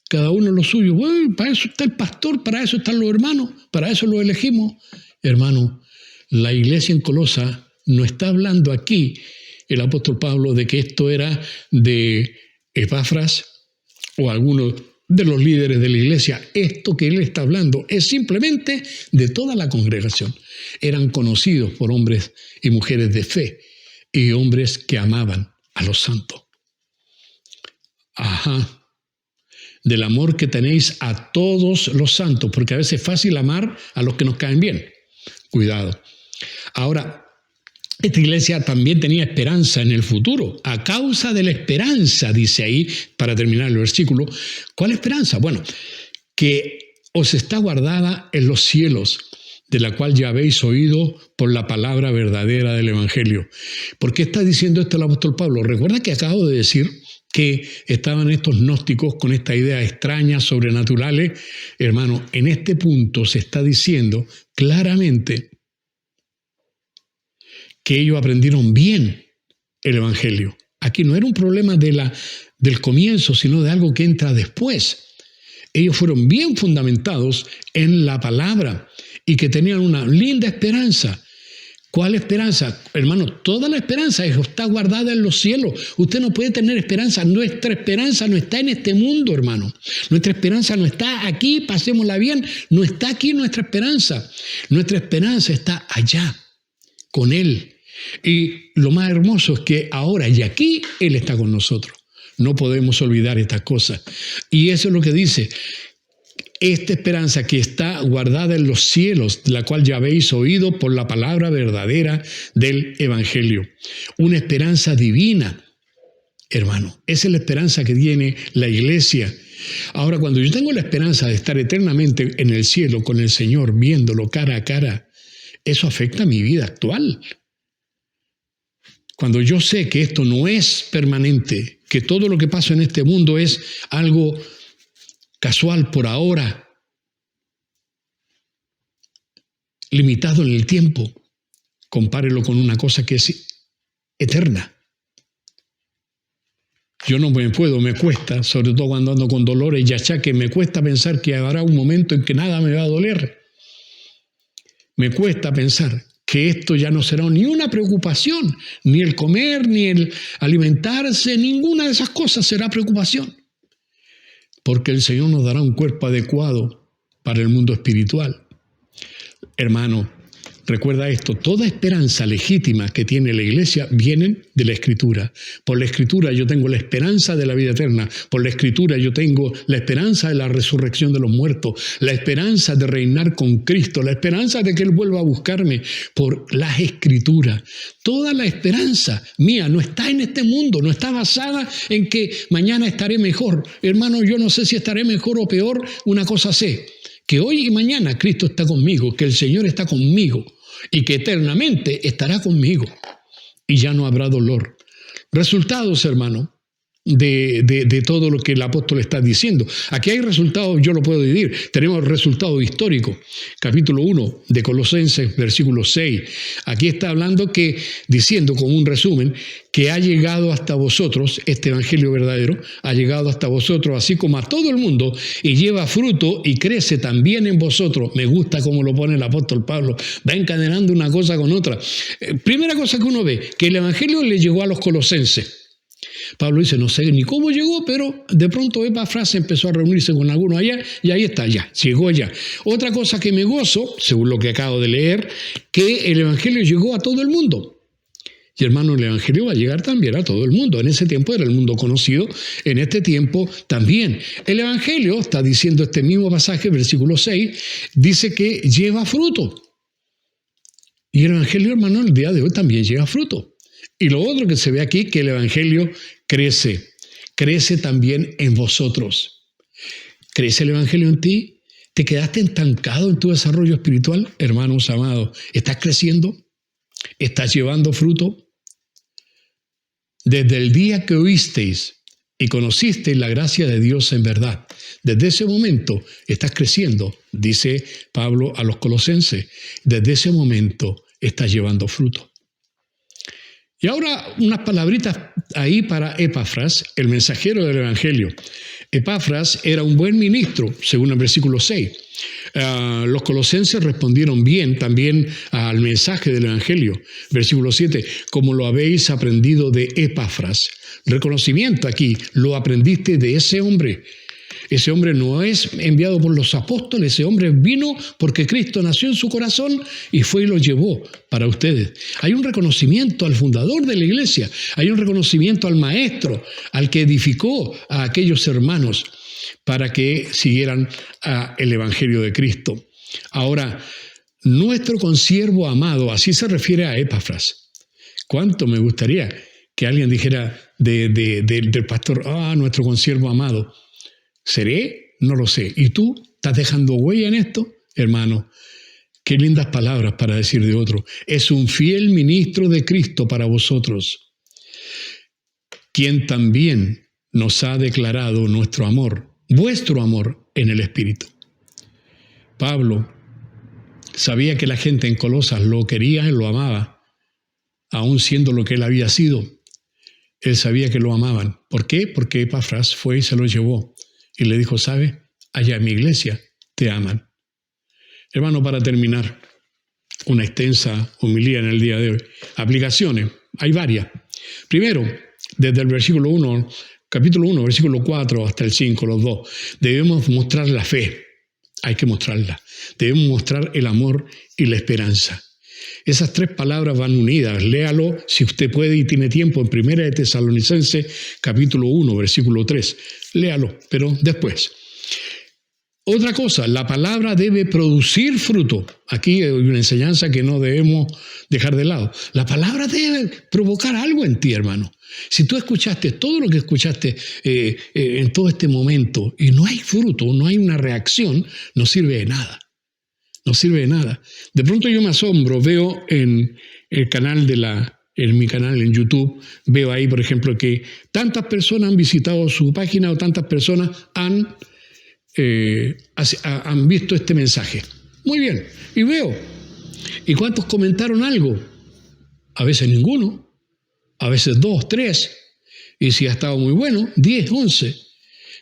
cada uno lo suyo. Bueno, para eso está el pastor, para eso están los hermanos, para eso los elegimos. Hermano, la iglesia en Colosa no está hablando aquí el apóstol Pablo de que esto era de Epafras o alguno de los líderes de la iglesia. Esto que él está hablando es simplemente de toda la congregación. Eran conocidos por hombres y mujeres de fe y hombres que amaban a los santos. Del amor que tenéis a todos los santos, porque a veces es fácil amar a los que nos caen bien. Cuidado. Ahora, esta iglesia también tenía esperanza en el futuro. A causa de la esperanza, dice ahí, para terminar el versículo, ¿cuál esperanza? Bueno, que os está guardada en los cielos, de la cual ya habéis oído por la palabra verdadera del Evangelio. ¿Por qué está diciendo esto el apóstol Pablo? Recuerda que acabo de decir que estaban estos gnósticos con estas ideas extrañas, sobrenaturales. Hermano, en este punto se está diciendo claramente que ellos aprendieron bien el Evangelio. Aquí no era un problema del comienzo, sino de algo que entra después. Ellos fueron bien fundamentados en la palabra y que tenían una linda esperanza. ¿Cuál esperanza? Hermano, toda la esperanza está guardada en los cielos. Usted no puede tener esperanza. Nuestra esperanza no está en este mundo, hermano. Nuestra esperanza no está aquí, pasémosla bien. No está aquí nuestra esperanza. Nuestra esperanza está allá, con Él. Y lo más hermoso es que ahora y aquí Él está con nosotros. No podemos olvidar estas cosas. Y eso es lo que dice. Esta esperanza que está guardada en los cielos, de la cual ya habéis oído por la palabra verdadera del Evangelio. Una esperanza divina, hermano. Esa es la esperanza que tiene la iglesia. Ahora, cuando yo tengo la esperanza de estar eternamente en el cielo con el Señor, viéndolo cara a cara, eso afecta a mi vida actual. Cuando yo sé que esto no es permanente, que todo lo que pasa en este mundo es algo casual por ahora, limitado en el tiempo, compárelo con una cosa que es eterna. Yo no me cuesta, sobre todo cuando ando con dolores y achaques, me cuesta pensar que habrá un momento en que nada me va a doler. Me cuesta pensar que esto ya no será ni una preocupación, ni el comer, ni el alimentarse, ninguna de esas cosas será preocupación. Porque el Señor nos dará un cuerpo adecuado para el mundo espiritual. Hermano, recuerda esto, toda esperanza legítima que tiene la iglesia viene de la Escritura. Por la Escritura yo tengo la esperanza de la vida eterna. Por la Escritura yo tengo la esperanza de la resurrección de los muertos, la esperanza de reinar con Cristo, la esperanza de que Él vuelva a buscarme por las Escrituras. Toda la esperanza mía no está en este mundo, no está basada en que mañana estaré mejor. Hermano, yo no sé si estaré mejor o peor, una cosa sé, que hoy y mañana Cristo está conmigo, que el Señor está conmigo y que eternamente estará conmigo y ya no habrá dolor. Resultados, hermano, de todo lo que el apóstol está diciendo. Aquí hay resultados, yo lo puedo dividir. Tenemos resultado histórico. Capítulo 1 de Colosenses, versículo 6. Aquí está hablando diciendo como un resumen, que ha llegado hasta vosotros, este evangelio verdadero, ha llegado hasta vosotros, así como a todo el mundo, y lleva fruto y crece también en vosotros. Me gusta cómo lo pone el apóstol Pablo. Va encadenando una cosa con otra. Primera cosa que uno ve, que el evangelio le llegó a los colosenses. Pablo dice, no sé ni cómo llegó, pero de pronto Epafras empezó a reunirse con algunos allá y ahí está, ya, llegó ya. Otra cosa que me gozo, según lo que acabo de leer, que el evangelio llegó a todo el mundo. Y hermano, el evangelio va a llegar también a todo el mundo. En ese tiempo era el mundo conocido, en este tiempo también. El evangelio, está diciendo este mismo pasaje, versículo 6, dice que lleva fruto. Y el evangelio, hermano, el día de hoy también lleva fruto. Y lo otro que se ve aquí, que el evangelio crece también en vosotros. ¿Crece el evangelio en ti? ¿Te quedaste estancado en tu desarrollo espiritual? Hermanos amados, ¿estás creciendo? ¿Estás llevando fruto? Desde el día que oísteis y conocisteis la gracia de Dios en verdad, desde ese momento estás creciendo, dice Pablo a los colosenses. Desde ese momento estás llevando fruto. Y ahora unas palabritas ahí para Epafras, el mensajero del Evangelio. Epafras era un buen ministro, según el versículo 6. Los colosenses respondieron bien también al mensaje del Evangelio. Versículo 7, como lo habéis aprendido de Epafras. Reconocimiento aquí, lo aprendiste de ese hombre. Ese hombre no es enviado por los apóstoles, ese hombre vino porque Cristo nació en su corazón y fue y lo llevó para ustedes. Hay un reconocimiento al fundador de la iglesia, hay un reconocimiento al maestro, al que edificó a aquellos hermanos para que siguieran el evangelio de Cristo. Ahora, nuestro consiervo amado, así se refiere a Epafras. ¿Cuánto me gustaría que alguien dijera del pastor, nuestro consiervo amado? ¿Seré? No lo sé. ¿Y tú estás dejando huella en esto? Hermano, qué lindas palabras para decir de otro. Es un fiel ministro de Cristo para vosotros, quien también nos ha declarado nuestro amor, vuestro amor en el Espíritu. Pablo sabía que la gente en Colosas lo quería y lo amaba, aun siendo lo que él había sido. Él sabía que lo amaban. ¿Por qué? Porque Epafras fue y se lo llevó. Y le dijo, ¿sabe? allá en mi iglesia te aman. Hermano, para terminar, una extensa homilía en el día de hoy. Aplicaciones, hay varias. Primero, desde el versículo 1, capítulo 1, versículo 4 hasta el 5, los dos, debemos mostrar la fe. Hay que mostrarla. Debemos mostrar el amor y la esperanza. Esas tres palabras van unidas. Léalo si usted puede y tiene tiempo en 1 de Tesalonicenses, capítulo 1, versículo 3. Léalo, pero después. Otra cosa, la palabra debe producir fruto. Aquí hay una enseñanza que no debemos dejar de lado. La palabra debe provocar algo en ti, hermano. Si tú escuchaste todo lo que escuchaste en todo este momento y no hay fruto, no hay una reacción, no sirve de nada. No sirve de nada. De pronto yo me asombro, veo en el canal en mi canal en YouTube, veo ahí, por ejemplo, que tantas personas han visitado su página o tantas personas han visto este mensaje. Muy bien, y veo. ¿Y cuántos comentaron algo? A veces ninguno, a veces 2, 3, y si ha estado muy bueno, 10, 11.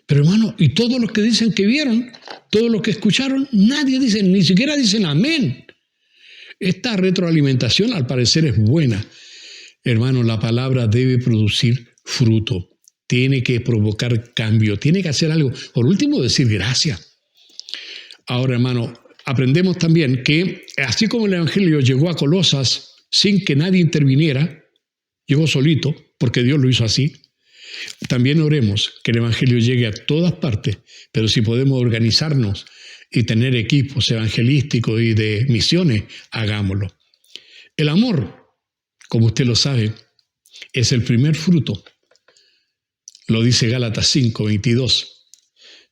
Pero hermano, y todos los que dicen que vieron, todos los que escucharon, nadie dice, ni siquiera dicen amén. Esta retroalimentación al parecer es buena. Hermano, la palabra debe producir fruto. Tiene que provocar cambio, tiene que hacer algo. Por último, decir gracias. Ahora, hermano, aprendemos también que así como el Evangelio llegó a Colosas sin que nadie interviniera, llegó solito, porque Dios lo hizo así, también oremos que el Evangelio llegue a todas partes, pero si podemos organizarnos y tener equipos evangelísticos y de misiones, hagámoslo. El amor, como usted lo sabe, es el primer fruto. Lo dice Gálatas 5, 22.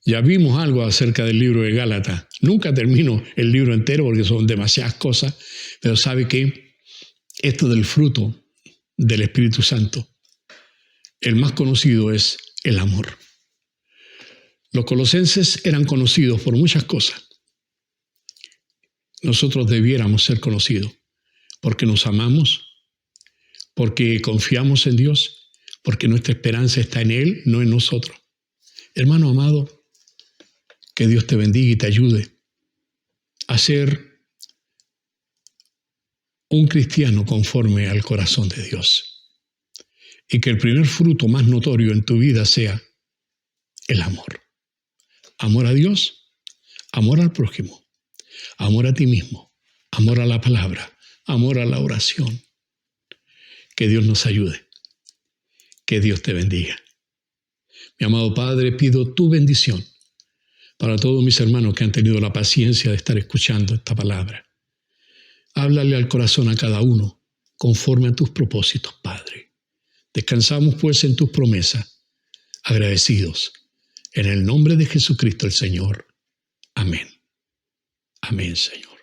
Ya vimos algo acerca del libro de Gálatas. Nunca termino el libro entero porque son demasiadas cosas, pero sabe que esto del fruto del Espíritu Santo, el más conocido es el amor. Los colosenses eran conocidos por muchas cosas. Nosotros debiéramos ser conocidos porque nos amamos, porque confiamos en Dios, porque nuestra esperanza está en Él, no en nosotros. Hermano amado, que Dios te bendiga y te ayude a ser un cristiano conforme al corazón de Dios. Y que el primer fruto más notorio en tu vida sea el amor. Amor a Dios, amor al prójimo, amor a ti mismo, amor a la palabra, amor a la oración. Que Dios nos ayude. Que Dios te bendiga. Mi amado Padre, pido tu bendición para todos mis hermanos que han tenido la paciencia de estar escuchando esta palabra. Háblale al corazón a cada uno conforme a tus propósitos, Padre. Descansamos pues en tus promesas, agradecidos. En el nombre de Jesucristo el Señor. Amén. Amén, Señor.